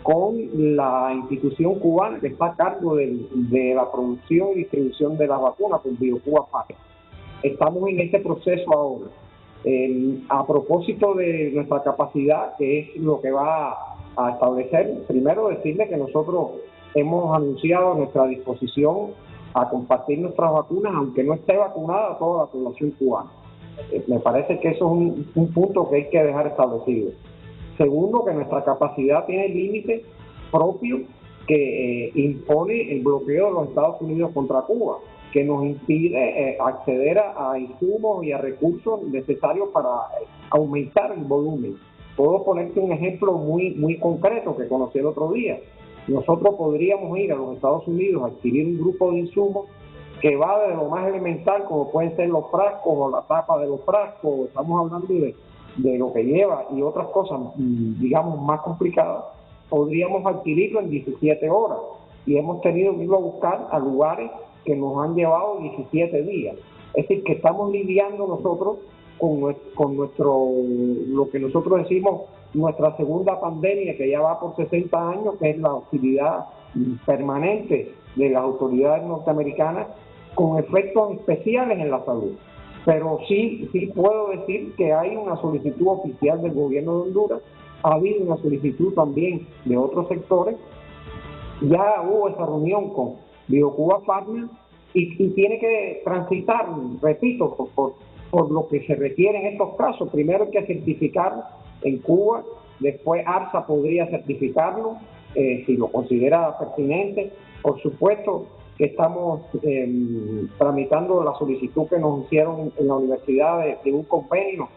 con la institución cubana que está a cargo de la producción y distribución de las vacunas, con BioCuba Pharma. Estamos en este proceso ahora. A propósito de nuestra capacidad, que es lo que va a establecer, primero decirle que nosotros hemos anunciado nuestra disposición a compartir nuestras vacunas, aunque no esté vacunada toda la población cubana. Me parece que eso es un punto que hay que dejar establecido. Segundo, que nuestra capacidad tiene límites propios que impone el bloqueo de los Estados Unidos contra Cuba, que nos impide acceder a insumos y a recursos necesarios para aumentar el volumen. Puedo ponerte un ejemplo muy concreto que conocí el otro día. Nosotros podríamos ir a los Estados Unidos a adquirir un grupo de insumos que va desde lo más elemental, como pueden ser los frascos o la tapa de los frascos, estamos hablando de lo que lleva, y otras cosas, digamos, más complicadas, podríamos adquirirlo en 17 horas. Y hemos tenido que irlo a buscar a lugares que nos han llevado 17 días. Es decir, que estamos lidiando nosotros con nuestro, lo que nosotros decimos, nuestra segunda pandemia, que ya va por 60 años, que es la hostilidad permanente de las autoridades norteamericanas, con efectos especiales en la salud. Pero sí puedo decir que hay una solicitud oficial del gobierno de Honduras, ha habido una solicitud también de otros sectores, ya hubo esa reunión con BioCuba Pharma y tiene que transitar, repito, por lo que se requiere en estos casos. Primero hay que certificar en Cuba, después ARSA podría certificarlo si lo considera pertinente. Por supuesto que estamos tramitando la solicitud que nos hicieron en la universidad de un convenio.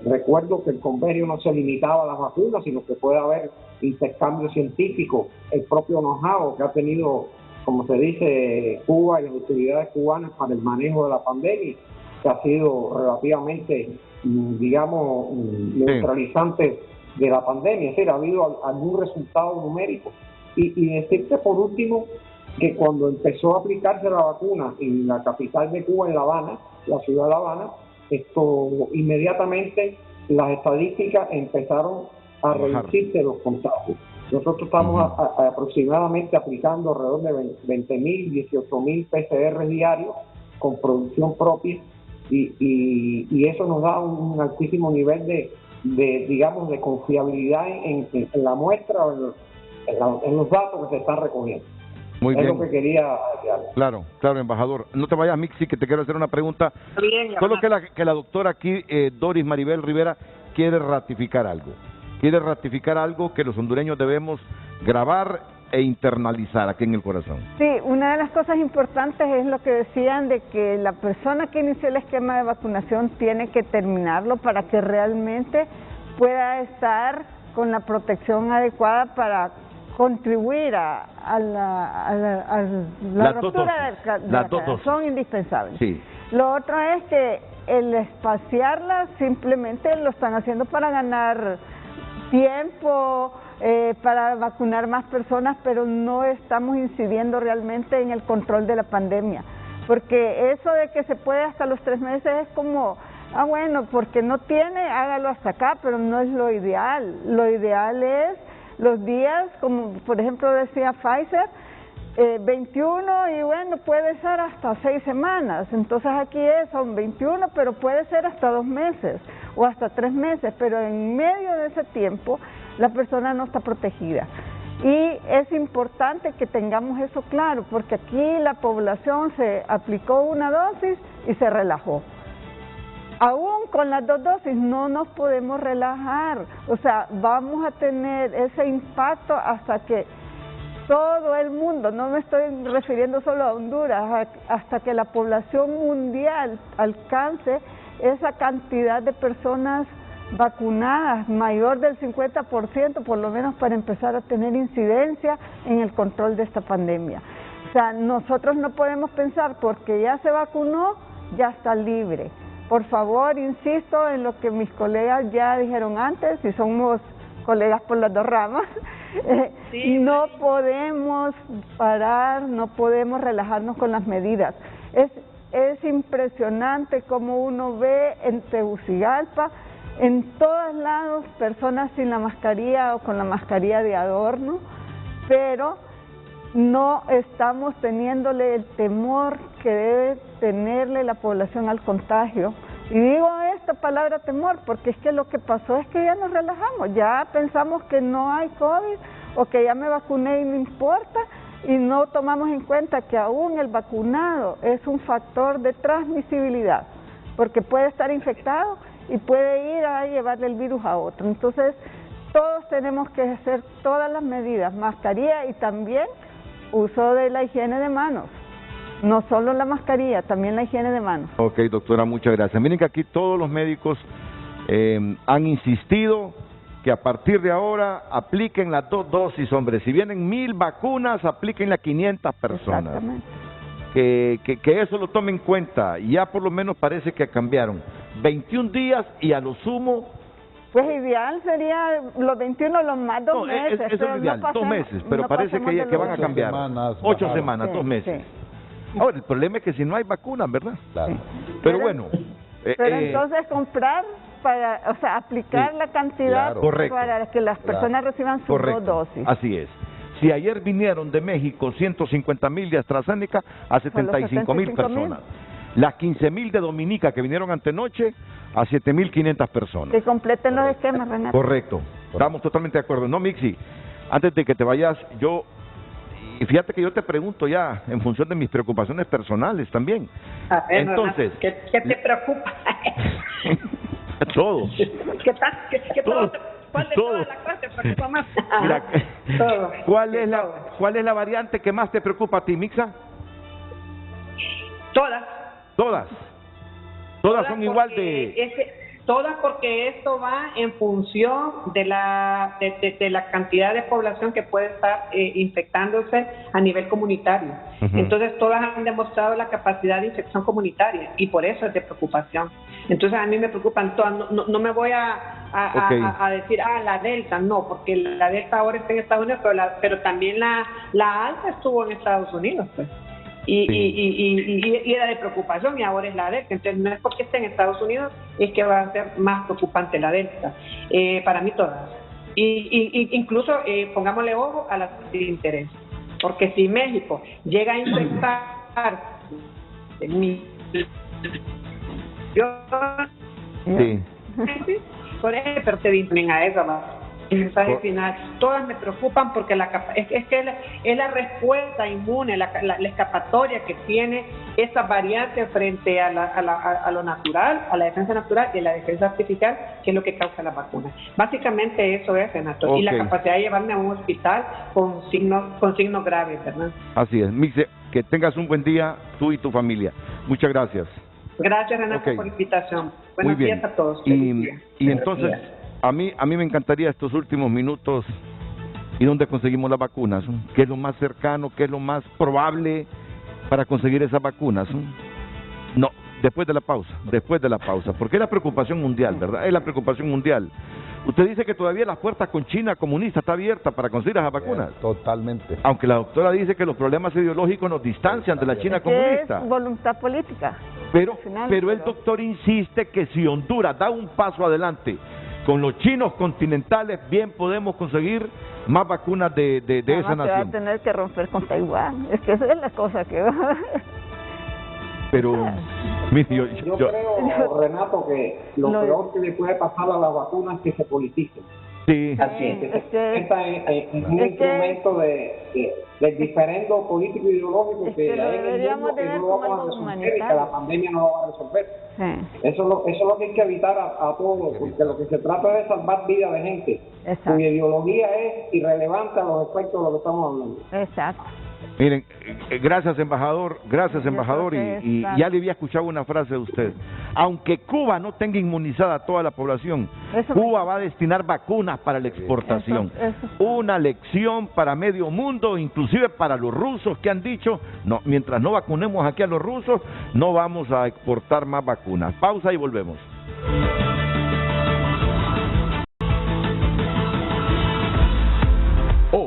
Recuerdo que el convenio no se limitaba a las vacunas, sino que puede haber intercambio científico, el propio know-how que ha tenido, como se dice, Cuba y las autoridades cubanas para el manejo de la pandemia, que ha sido relativamente, digamos, neutralizante de la pandemia. Es decir, ha habido algún resultado numérico. Y decirte por último que cuando empezó a aplicarse la vacuna en la capital de Cuba, en La Habana, la ciudad de La Habana, inmediatamente las estadísticas empezaron a reducirse los contagios. Nosotros estamos aproximadamente aplicando alrededor de 20.000, 18.000 PCR diarios con producción propia, y eso nos da un altísimo nivel digamos, de confiabilidad en la muestra, en los datos que se están recogiendo. Muy bien. Es lo que quería decir. Claro, embajador. No te vayas, Mixi, que te quiero hacer una pregunta. Bien, Solo que la doctora aquí, Doris Maribel Rivera, quiere ratificar algo. Quiere ratificar algo que los hondureños debemos grabar e internalizar aquí en el corazón. Sí, una de las cosas importantes es lo que decían de que la persona que inició el esquema de vacunación tiene que terminarlo para que realmente pueda estar con la protección adecuada para contribuir a la ruptura del cadena. Son indispensables. Sí. Lo otro es que el espaciarla simplemente lo están haciendo para ganar tiempo, para vacunar más personas, pero no estamos incidiendo realmente en el control de la pandemia, porque eso de que se puede hasta los 3 meses es como, bueno, porque no tiene, hágalo hasta acá, pero no es lo ideal. Lo ideal es los días, como por ejemplo decía Pfizer, 21, y bueno, puede ser hasta 6 semanas, entonces aquí son 21, pero puede ser hasta 2 meses o hasta 3 meses, pero en medio de ese tiempo la persona no está protegida. Y es importante que tengamos eso claro, porque aquí la población se aplicó una dosis y se relajó. Aún con las 2 dosis no nos podemos relajar, o sea, vamos a tener ese impacto hasta que todo el mundo, no me estoy refiriendo solo a Honduras, hasta que la población mundial alcance esa cantidad de personas vacunadas, mayor del 50%, por lo menos para empezar a tener incidencia en el control de esta pandemia. O sea, nosotros no podemos pensar porque ya se vacunó, ya está libre. Por favor, insisto en lo que mis colegas ya dijeron antes, y somos colegas por las 2 ramas, No podemos parar, no podemos relajarnos con las medidas. Es impresionante como uno ve en Tegucigalpa, en todos lados, personas sin la mascarilla o con la mascarilla de adorno, pero no estamos teniéndole el temor que debe tenerle la población al contagio. Y digo esta palabra temor porque es que lo que pasó es que ya nos relajamos, ya pensamos que no hay COVID o que ya me vacuné y no importa, y no tomamos en cuenta que aún el vacunado es un factor de transmisibilidad, porque puede estar infectado y puede ir a llevarle el virus a otro. Entonces, todos tenemos que hacer todas las medidas, mascarilla y también uso de la higiene de manos. No solo la mascarilla, también la higiene de manos. Ok, doctora, muchas gracias. Miren que aquí todos los médicos han insistido que a partir de ahora apliquen las 2 dosis, hombre. Si vienen 1000 vacunas, aplíquenle a 500 personas. Exactamente. Que eso lo tomen en cuenta. Y ya por lo menos parece que cambiaron. 21 días y a lo sumo... Pues ideal sería los 21, los más 2 meses. Eso es ideal, 2 meses, pero parece que van a cambiar. 8 semanas, 2 meses. Sí. Ahora, el problema es que si no hay vacunas, ¿verdad? Claro. Pero bueno. Pero entonces comprar, aplicar la cantidad para que las personas reciban sus 2 dosis. Así es. Si ayer vinieron de México 150,000 de AstraZeneca a 75,000 personas. Las 15,000 de Dominica que vinieron antenoche a 7,500 personas. Que completen los esquemas, Renato. Correcto. Estamos totalmente de acuerdo. No, Mixi, antes de que te vayas, y fíjate que yo te pregunto ya, en función de mis preocupaciones personales también. Entonces, ¿qué te preocupa? Todo. ¿Cuál de todas las cosas te preocupa más? Mira, Todo. ¿cuál es la variante que más te preocupa a ti, Mixa? Todas son igual de... Todas porque esto va en función de la cantidad de población que puede estar infectándose a nivel comunitario. Entonces todas han demostrado la capacidad de infección comunitaria y por eso es de preocupación. Entonces a mí me preocupan todas, no me voy a decir, la Delta, no, porque la Delta ahora está en Estados Unidos, pero también la Alta estuvo en Estados Unidos, pues. Y era de preocupación y ahora es la Delta. Entonces no es porque esté en Estados Unidos es que va a ser más preocupante la Delta. Para mí todas. Incluso pongámosle ojo a las de interés, porque si México llega a infectar por ejemplo, pero te dicen a eso, el mensaje final, todas me preocupan porque es la respuesta inmune, la escapatoria que tiene esa variante frente a lo natural, a la defensa natural y a la defensa artificial, que es lo que causa la vacuna. Básicamente eso es, Renato, y la capacidad de llevarme a un hospital con signos graves, ¿verdad? Así es. Mixe, que tengas un buen día, tú y tu familia. Muchas gracias. Gracias, Renato, por la invitación. Buenos días a todos. Y entonces... A mí me encantaría estos últimos minutos, ¿y dónde conseguimos las vacunas? ¿Qué es lo más cercano, qué es lo más probable para conseguir esas vacunas? No, después de la pausa, porque es la preocupación mundial, ¿verdad? Es la preocupación mundial. Usted dice que todavía las puertas con China comunista está abierta para conseguir esas vacunas. Totalmente. Aunque la doctora dice que los problemas ideológicos nos distancian de la China comunista. Es voluntad política. Pero el doctor insiste que si Honduras da un paso adelante con los chinos continentales, bien podemos conseguir más vacunas de esa nación. Se va a tener que romper con Taiwán. Es que esa es la cosa que va. Pero, yo creo, Renato, que lo peor que le puede pasar a las vacunas es que se politicen. Sí. Así es, que se está en un instrumento del diferendo político y ideológico que hay en el mundo, que no lo vamos a resolver y que la pandemia no lo va a resolver. Eso es lo que hay que evitar a todos, porque lo que se trata es de salvar vidas de gente. Cuya ideología es irrelevante a los efectos de lo que estamos hablando. Exacto. Miren, gracias embajador, y ya le había escuchado una frase de usted. Aunque Cuba no tenga inmunizada a toda la población, Cuba va a destinar vacunas para la exportación. Una lección para medio mundo, inclusive para los rusos que han dicho, no, mientras no vacunemos aquí a los rusos, no vamos a exportar más vacunas. Pausa y volvemos.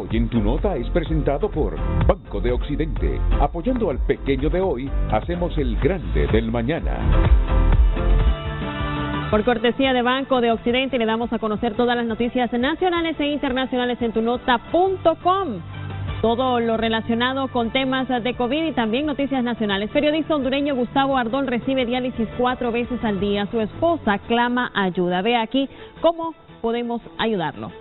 Hoy en tu nota es presentado por Banco de Occidente. Apoyando al pequeño de hoy, hacemos el grande del mañana. Por cortesía de Banco de Occidente le damos a conocer todas las noticias nacionales e internacionales en tunota.com. Todo lo relacionado con temas de COVID y también noticias nacionales. Periodista hondureño Gustavo Ardón recibe diálisis 4 veces al día. Su esposa clama ayuda. Ve aquí cómo podemos ayudarlo.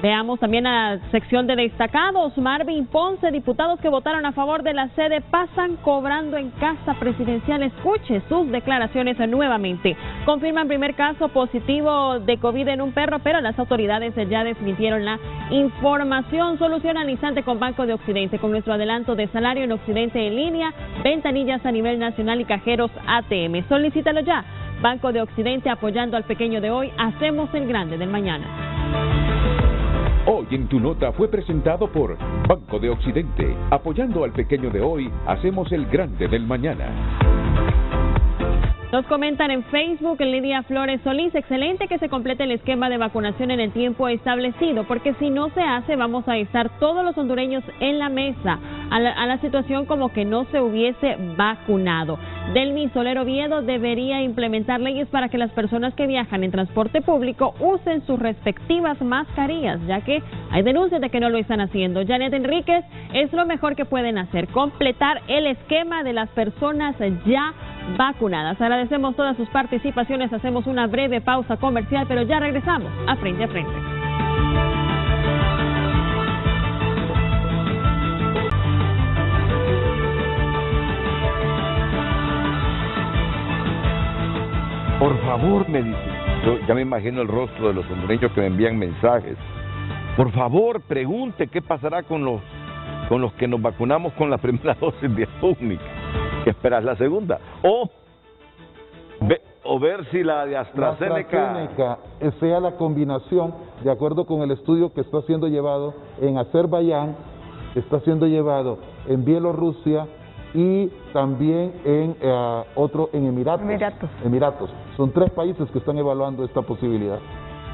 Veamos también la sección de destacados. Marvin Ponce, diputados que votaron a favor de la sede pasan cobrando en casa presidencial. Escuche sus declaraciones nuevamente. Confirman primer caso positivo de COVID en un perro, pero las autoridades ya desmintieron la información. Solución al instante con Banco de Occidente. Con nuestro adelanto de salario en Occidente en línea, ventanillas a nivel nacional y cajeros ATM. Solicítalo ya. Banco de Occidente, apoyando al pequeño de hoy, hacemos el grande del mañana. Hoy en tu nota fue presentado por Banco de Occidente. Apoyando al pequeño de hoy, hacemos el grande del mañana. Nos comentan en Facebook, Lidia Flores Solís, excelente que se complete el esquema de vacunación en el tiempo establecido, porque si no se hace vamos a estar todos los hondureños en la mesa, a la situación como que no se hubiese vacunado. Delmi Soler Oviedo debería implementar leyes para que las personas que viajan en transporte público usen sus respectivas mascarillas, ya que hay denuncias de que no lo están haciendo. Janet Enríquez, es lo mejor que pueden hacer, completar el esquema de las personas ya vacunadas. Agradecemos todas sus participaciones, hacemos una breve pausa comercial, pero ya regresamos a Frente a Frente. Por favor, me dice, yo ya me imagino el rostro de los hondureños que me envían mensajes. Por favor, pregunte qué pasará con los que nos vacunamos con la primera dosis de Sputnik, que esperas la segunda, o ver si la de AstraZeneca sea la combinación, de acuerdo con el estudio que está siendo llevado en Azerbaiyán, está siendo llevado en Bielorrusia y también en otro en Emiratos. Son 3 países que están evaluando esta posibilidad.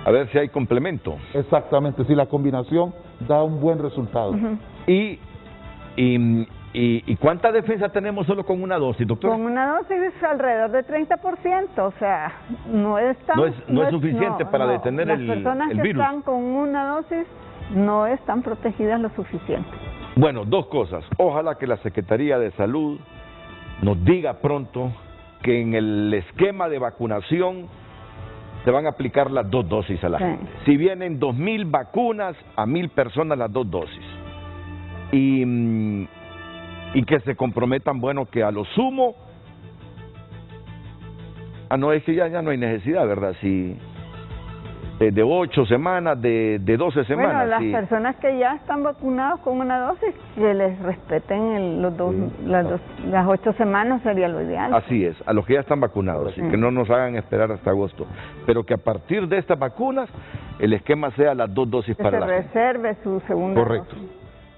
A ver si hay complemento. Exactamente, si la combinación da un buen resultado. ¿Y cuánta defensa tenemos solo con una dosis, doctor? Con una dosis es alrededor de 30%, o sea, no es suficiente para detener el virus. Las personas que están con una dosis no están protegidas lo suficiente. Bueno, 2 cosas. Ojalá que la Secretaría de Salud nos diga pronto que en el esquema de vacunación se van a aplicar las 2 dosis a la gente. Si vienen 2,000 vacunas, a 1,000 personas las 2 dosis. Y que se comprometan, bueno, que a lo sumo, no es que ya no hay necesidad, ¿verdad? Si de 8 semanas, de 12 semanas. Bueno, las personas que ya están vacunadas con una dosis, que les respeten las 8 semanas sería lo ideal. Así es, a los que ya están vacunados, y que no nos hagan esperar hasta agosto, pero que a partir de estas vacunas el esquema sea las 2 dosis que para la gente. Se reserve su segunda Correcto. dosis.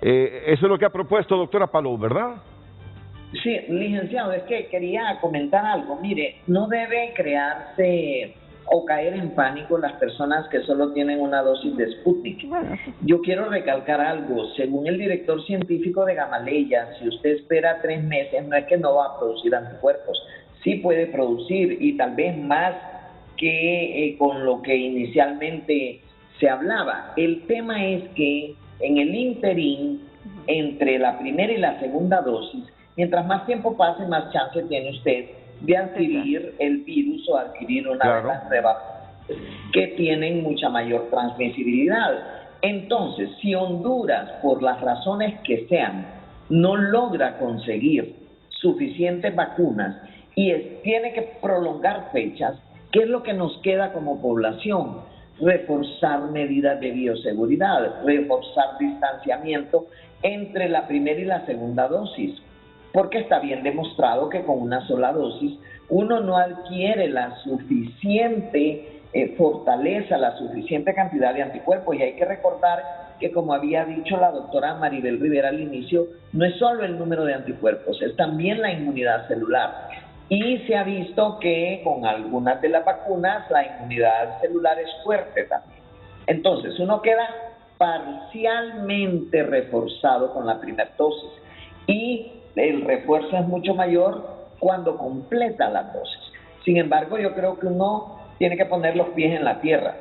Eso es lo que ha propuesto doctora Palou, ¿verdad? Sí, licenciado, es que quería comentar algo. Mire, no debe crearse o caer en pánico las personas que solo tienen una dosis de Sputnik. Bueno, sí. Yo quiero recalcar algo. Según el director científico de Gamaleya, si usted espera 3 meses, no es que no va a producir anticuerpos. Sí puede producir, y tal vez más que con lo que inicialmente se hablaba. El tema es que en el interín, entre la primera y la segunda dosis, mientras más tiempo pase, más chance tiene usted de adquirir el virus o adquirir una de las nuevas que tienen mucha mayor transmisibilidad. Entonces, si Honduras, por las razones que sean, no logra conseguir suficientes vacunas y tiene que prolongar fechas, ¿qué es lo que nos queda como población? Reforzar medidas de bioseguridad, reforzar distanciamiento entre la primera y la segunda dosis, porque está bien demostrado que con una sola dosis uno no adquiere la suficiente fortaleza, la suficiente cantidad de anticuerpos. Y hay que recordar que, como había dicho la doctora Maribel Rivera al inicio, no es solo el número de anticuerpos, es también la inmunidad celular. Y se ha visto que con algunas de las vacunas la inmunidad celular es fuerte también. Entonces, uno queda parcialmente reforzado con la primera dosis y el refuerzo es mucho mayor cuando completa las dosis. Sin embargo, yo creo que uno tiene que poner los pies en la tierra.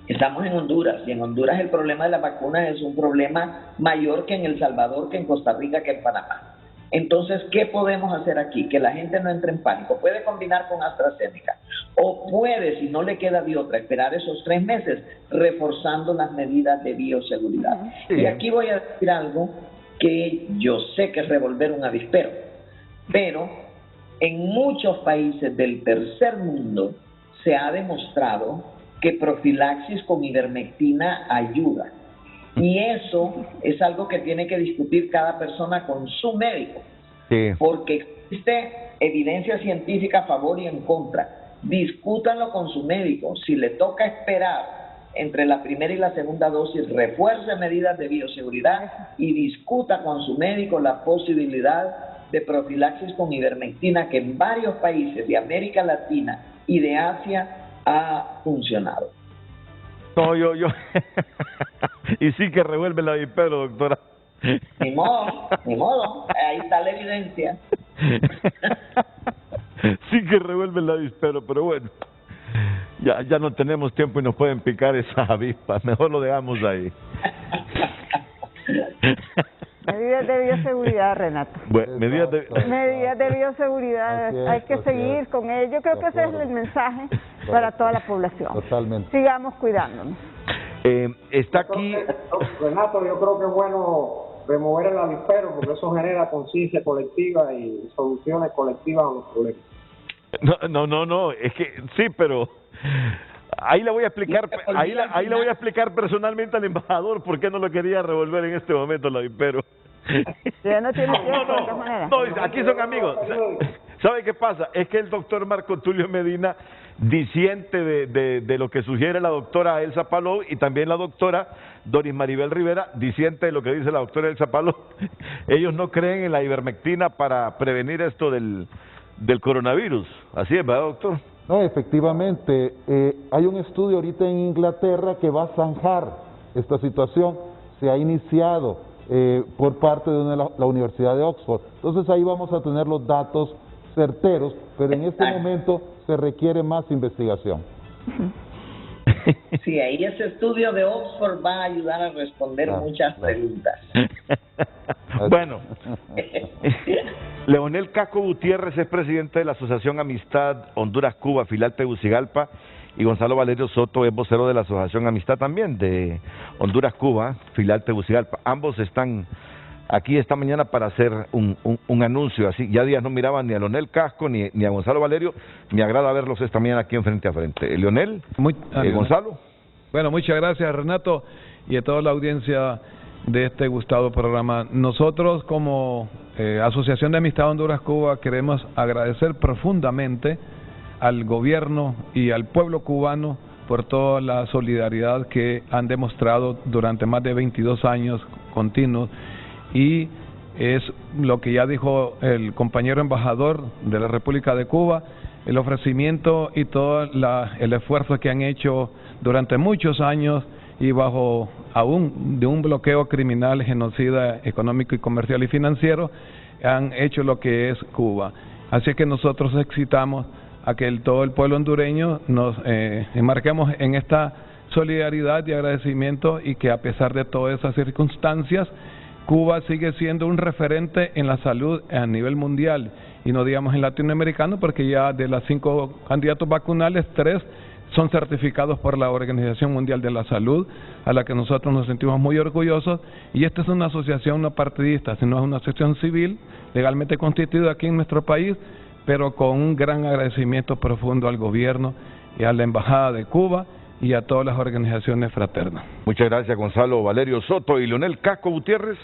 Estamos en Honduras y en Honduras el problema de las vacunas es un problema mayor que en El Salvador, que en Costa Rica, que en Panamá. Entonces, ¿qué podemos hacer aquí? Que la gente no entre en pánico. Puede combinar con AstraZeneca o puede, si no le queda de otra, esperar esos 3 meses reforzando las medidas de bioseguridad. Sí. Y aquí voy a decir algo que yo sé que es revolver un avispero, pero en muchos países del tercer mundo se ha demostrado que profilaxis con ivermectina ayuda. Y eso es algo que tiene que discutir cada persona con su médico, sí, porque existe evidencia científica a favor y en contra. Discútanlo con su médico. Si le toca esperar entre la primera y la segunda dosis, refuerce medidas de bioseguridad y discuta con su médico la posibilidad de profilaxis con ivermectina, que en varios países de América Latina y de Asia ha funcionado. No, yo. Y sí que revuelve el avispero, doctora. Ni modo, ahí está la evidencia. Sí que revuelve el avispero, pero bueno, ya no tenemos tiempo y nos pueden picar esas avispas, mejor lo dejamos ahí. Medidas de bioseguridad, Renato. Bueno, medidas de bioseguridad, hay que seguir con ello. Yo creo que ese es el mensaje para toda la población. Totalmente. Sigamos cuidándonos. Está aquí... Renato, yo creo que es bueno remover el avispero porque eso genera conciencia colectiva y soluciones colectivas a los problemas. No, es que sí, pero... Ahí le voy a explicar, ahí le voy a explicar personalmente al embajador por qué no lo quería revolver en este momento el avispero. Ya no tiene tiempo de todas maneras. No, aquí son amigos. ¿Sabe qué pasa? Es que el doctor Marco Tulio Medina disiente de lo que sugiere la doctora Elsa Palou y también la doctora Doris Maribel Rivera disiente de lo que dice la doctora Elsa Palou. Ellos no creen en la ivermectina para prevenir esto del coronavirus. Así es, ¿verdad, doctor? No, efectivamente, hay un estudio ahorita en Inglaterra que va a zanjar esta situación, se ha iniciado por parte de la Universidad de Oxford, entonces ahí vamos a tener los datos certeros, pero en este momento se requiere más investigación. Sí, ahí ese estudio de Oxford va a ayudar a responder muchas preguntas. Bueno, Leonel Casco Gutiérrez es presidente de la Asociación Amistad Honduras-Cuba, filial Tegucigalpa, y Gonzalo Valerio Soto es vocero de la Asociación Amistad también de Honduras-Cuba, filial Tegucigalpa. Ambos están aquí esta mañana para hacer un anuncio así. Ya días no miraban ni a Leonel Casco ni a Gonzalo Valerio. Me agrada verlos esta mañana aquí en frente a frente. Leonel, Gonzalo. Bueno, muchas gracias, Renato, y a toda la audiencia de este gustado programa. Nosotros como Asociación de Amistad Honduras-Cuba queremos agradecer profundamente al gobierno y al pueblo cubano por toda la solidaridad que han demostrado durante más de 22 años continuos, y es lo que ya dijo el compañero embajador de la República de Cuba, el ofrecimiento y todo el esfuerzo que han hecho durante muchos años y bajo aún de un bloqueo criminal, genocida, económico y comercial y financiero, han hecho lo que es Cuba. Así es que nosotros excitamos a que todo el pueblo hondureño nos enmarquemos en esta solidaridad y agradecimiento, y que a pesar de todas esas circunstancias, Cuba sigue siendo un referente en la salud a nivel mundial, y no digamos en latinoamericano, porque ya de las 5 candidatos vacunales, 3 son certificados por la Organización Mundial de la Salud, a la que nosotros nos sentimos muy orgullosos. Y esta es una asociación no partidista, sino es una asociación civil, legalmente constituida aquí en nuestro país, pero con un gran agradecimiento profundo al gobierno y a la Embajada de Cuba y a todas las organizaciones fraternas. Muchas gracias, Gonzalo Valerio Soto. ¿Y Leonel Casco Gutiérrez?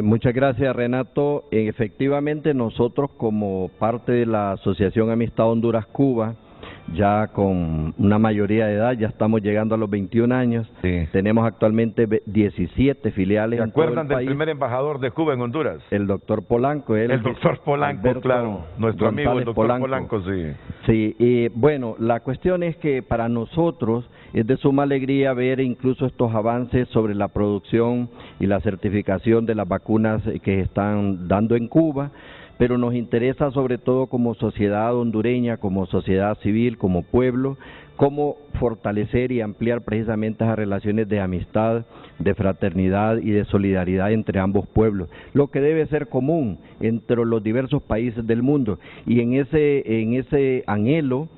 Muchas gracias, Renato. Efectivamente, nosotros como parte de la Asociación Amistad Honduras-Cuba, ya con una mayoría de edad, ya estamos llegando a los 21 años, sí. Tenemos actualmente 17 filiales en todo el país. ¿Se acuerdan del primer embajador de Cuba en Honduras? El doctor Polanco. El doctor Polanco, Alberto, claro, nuestro amigo el doctor Polanco, sí. Sí, y bueno, la cuestión es que para nosotros es de suma alegría ver incluso estos avances sobre la producción y la certificación de las vacunas que están dando en Cuba, pero nos interesa sobre todo como sociedad hondureña, como sociedad civil, como pueblo, cómo fortalecer y ampliar precisamente esas relaciones de amistad, de fraternidad y de solidaridad entre ambos pueblos, lo que debe ser común entre los diversos países del mundo. Y en ese anhelo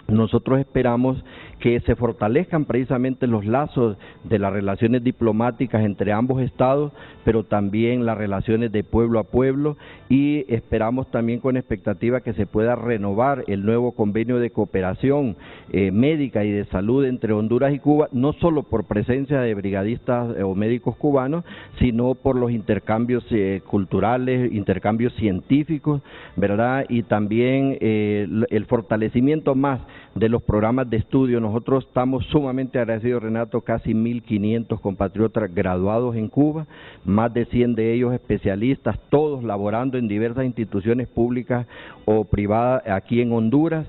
nosotros esperamos que se fortalezcan precisamente los lazos de las relaciones diplomáticas entre ambos estados, pero también las relaciones de pueblo a pueblo, y esperamos también con expectativa que se pueda renovar el nuevo convenio de cooperación médica y de salud entre Honduras y Cuba, no solo por presencia de brigadistas o médicos cubanos, sino por los intercambios culturales, intercambios científicos, ¿verdad? Y también el fortalecimiento más de los programas de estudio. Nosotros estamos sumamente agradecidos, Renato, casi 1.500 compatriotas graduados en Cuba, más de 100 de ellos especialistas, todos laborando en diversas instituciones públicas o privadas aquí en Honduras,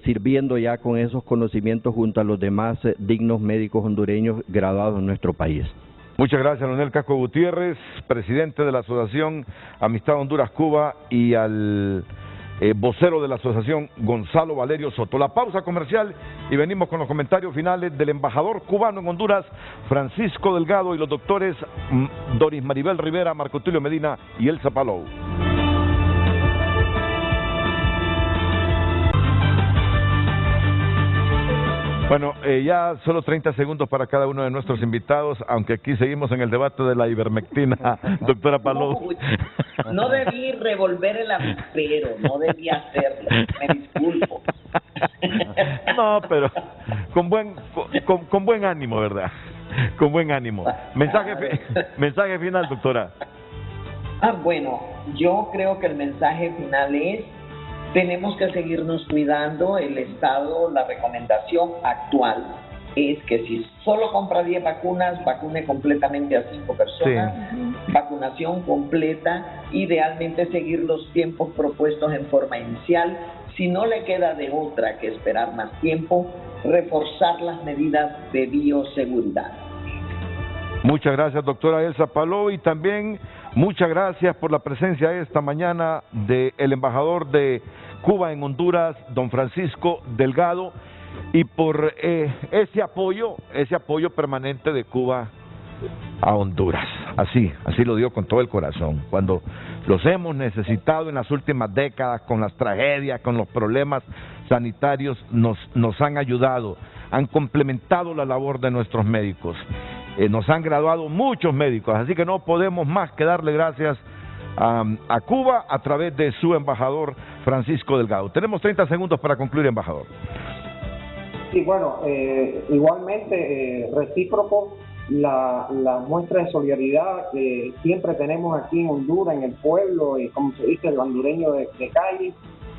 sirviendo ya con esos conocimientos junto a los demás dignos médicos hondureños graduados en nuestro país. Muchas gracias, Leonel Casco Gutiérrez, presidente de la Asociación Amistad Honduras-Cuba, y al vocero de la asociación, Gonzalo Valerio Soto. La pausa comercial y venimos con los comentarios finales del embajador cubano en Honduras, Francisco Delgado, y los doctores Doris Maribel Rivera, Marco Tulio Medina y Elsa Palou. Bueno, ya solo 30 segundos para cada uno de nuestros invitados, aunque aquí seguimos en el debate de la ivermectina, doctora Palou. No debí revolver el avispero, no debí hacerlo, me disculpo. No, pero con buen ánimo, ¿verdad? Con buen ánimo. Mensaje final, doctora. Bueno, yo creo que el mensaje final es: tenemos que seguirnos cuidando. El Estado, la recomendación actual es que si solo compra 10 vacunas, vacune completamente a 5 personas, sí. Vacunación completa, idealmente seguir los tiempos propuestos en forma inicial. Si no le queda de otra que esperar más tiempo, reforzar las medidas de bioseguridad. Muchas gracias, doctora Elsa Palou, y también muchas gracias por la presencia esta mañana del embajador de Cuba en Honduras, don Francisco Delgado, y por ese apoyo permanente de Cuba a Honduras. Así lo dio con todo el corazón. Cuando los hemos necesitado en las últimas décadas, con las tragedias, con los problemas sanitarios, nos han ayudado, han complementado la labor de nuestros médicos. Nos han graduado muchos médicos, así que no podemos más que darle gracias a Cuba a través de su embajador Francisco Delgado. Tenemos 30 segundos para concluir, embajador. Sí, bueno, igualmente recíproco la muestra de solidaridad que siempre tenemos aquí en Honduras, en el pueblo, como se dice, el hondureño de calle.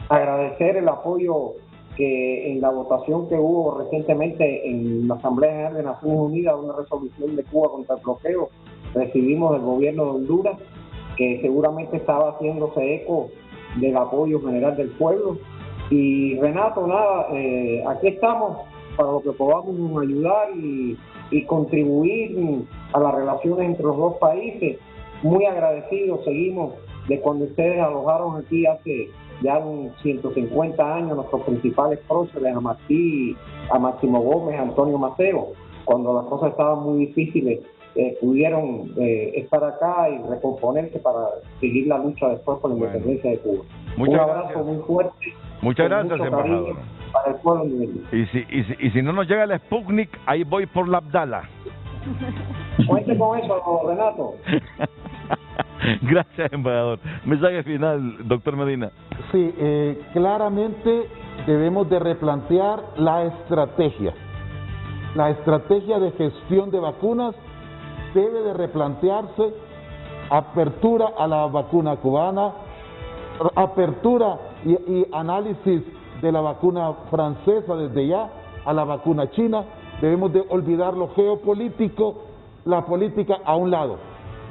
Agradecer el apoyo que en la votación que hubo recientemente en la Asamblea General de Naciones Unidas, una resolución de Cuba contra el bloqueo, recibimos del gobierno de Honduras, que seguramente estaba haciéndose eco del apoyo general del pueblo. Y Renato, nada, aquí estamos para lo que podamos ayudar y contribuir a las relaciones entre los dos países. Muy agradecidos seguimos de cuando ustedes alojaron aquí hace ya 150 años nuestros principales próceres, a Martí, a Máximo Gómez, a Antonio Maceo, cuando las cosas estaban muy difíciles. Pudieron estar acá y recomponerse para seguir la lucha después por la independencia de Cuba. Un abrazo muy fuerte. Muchas gracias, embajador. Para el pueblo hondureño. Y si no nos llega el Sputnik, ahí voy por la Abdala. Cuente con eso, Renato. Gracias, embajador. Mensaje final, doctor Medina. Sí, claramente debemos de replantear la estrategia. La estrategia de gestión de vacunas debe de replantearse. Apertura a la vacuna cubana, apertura y análisis de la vacuna francesa desde ya a la vacuna china. Debemos de olvidar lo geopolítico, la política a un lado.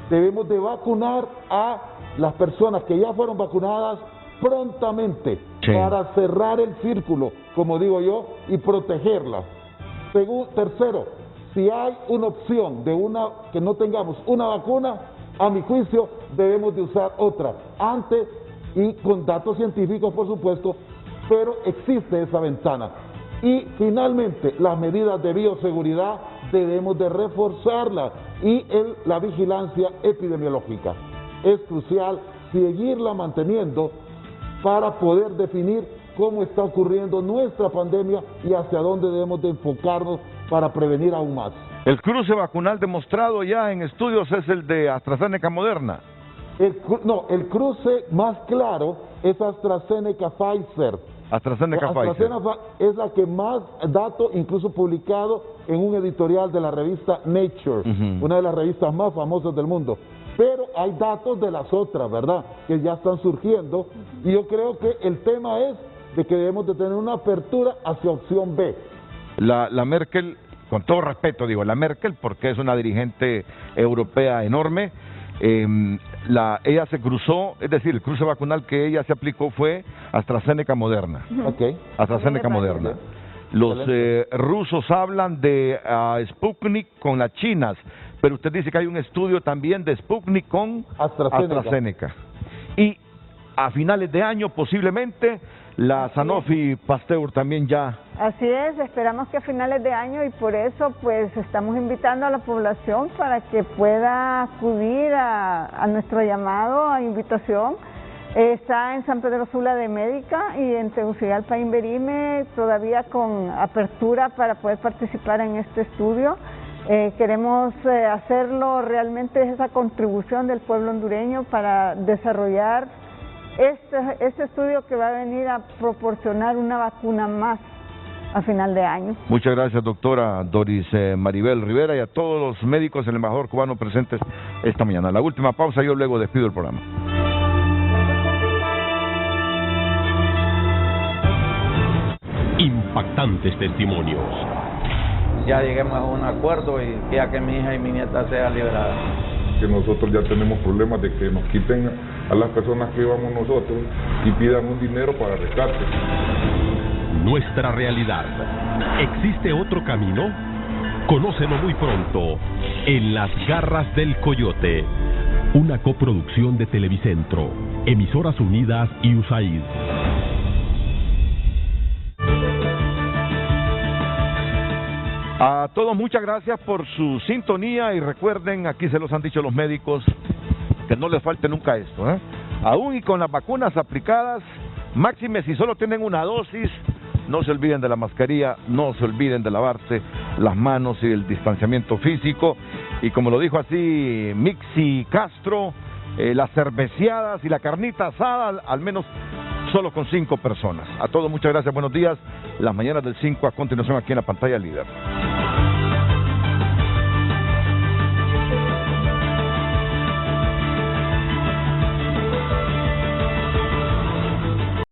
Debemos de vacunar a las personas que ya fueron vacunadas prontamente, sí, para cerrar el círculo, como digo yo, y protegerlas. Tercero, si hay una opción de que no tengamos una vacuna, a mi juicio debemos de usar otra, antes y con datos científicos por supuesto, pero existe esa ventana. Y finalmente, las medidas de bioseguridad debemos de reforzarlas y la vigilancia epidemiológica. Es crucial seguirla manteniendo para poder definir cómo está ocurriendo nuestra pandemia y hacia dónde debemos de enfocarnos para prevenir aún más. El cruce vacunal demostrado ya en estudios es el de AstraZeneca Moderna. El cruce más claro es AstraZeneca Pfizer. AstraZeneca es la que más datos, incluso publicado en un editorial de la revista Nature, una de las revistas más famosas del mundo. Pero hay datos de las otras, ¿verdad?, que ya están surgiendo, y yo creo que el tema es de que debemos de tener una apertura hacia opción B. La Merkel, con todo respeto digo, la Merkel, porque es una dirigente europea enorme, ella se cruzó, es decir, el cruce vacunal que ella se aplicó fue AstraZeneca Moderna. AstraZeneca Moderna. Los rusos hablan de Sputnik con las chinas, pero usted dice que hay un estudio también de Sputnik con AstraZeneca. Y a finales de año posiblemente la Sanofi Pasteur también ya. Así es, esperamos que a finales de año, y por eso pues estamos invitando a la población para que pueda acudir a nuestro llamado, a invitación. Está en San Pedro Sula de Médica y en Tegucigalpa Inverime, todavía con apertura para poder participar en este estudio. Queremos hacerlo realmente, esa contribución del pueblo hondureño para desarrollar este estudio que va a venir a proporcionar una vacuna más a final de año. Muchas gracias, doctora Doris Maribel Rivera, y a todos los médicos del embajador cubano presentes esta mañana. La última pausa, yo luego despido el programa. Impactantes testimonios. Ya lleguemos a un acuerdo y ya que mi hija y mi nieta sean liberadas. Que nosotros ya tenemos problemas de que nos quiten a las personas que íbamos nosotros y pidan un dinero para rescate. Nuestra realidad. ¿Existe otro camino? Conócelo muy pronto en Las Garras del Coyote, una coproducción de Televicentro, Emisoras Unidas y USAID. A todos muchas gracias por su sintonía, y recuerden, aquí se los han dicho los médicos, que no les falte nunca esto, aún y con las vacunas aplicadas, máxime si solo tienen una dosis, no se olviden de la mascarilla, no se olviden de lavarse las manos y el distanciamiento físico, y como lo dijo así Mixi Castro, las cerveceadas y la carnita asada, al menos solo con 5 personas. A todos muchas gracias, buenos días. Las mañanas del 5 a continuación aquí en la pantalla líder.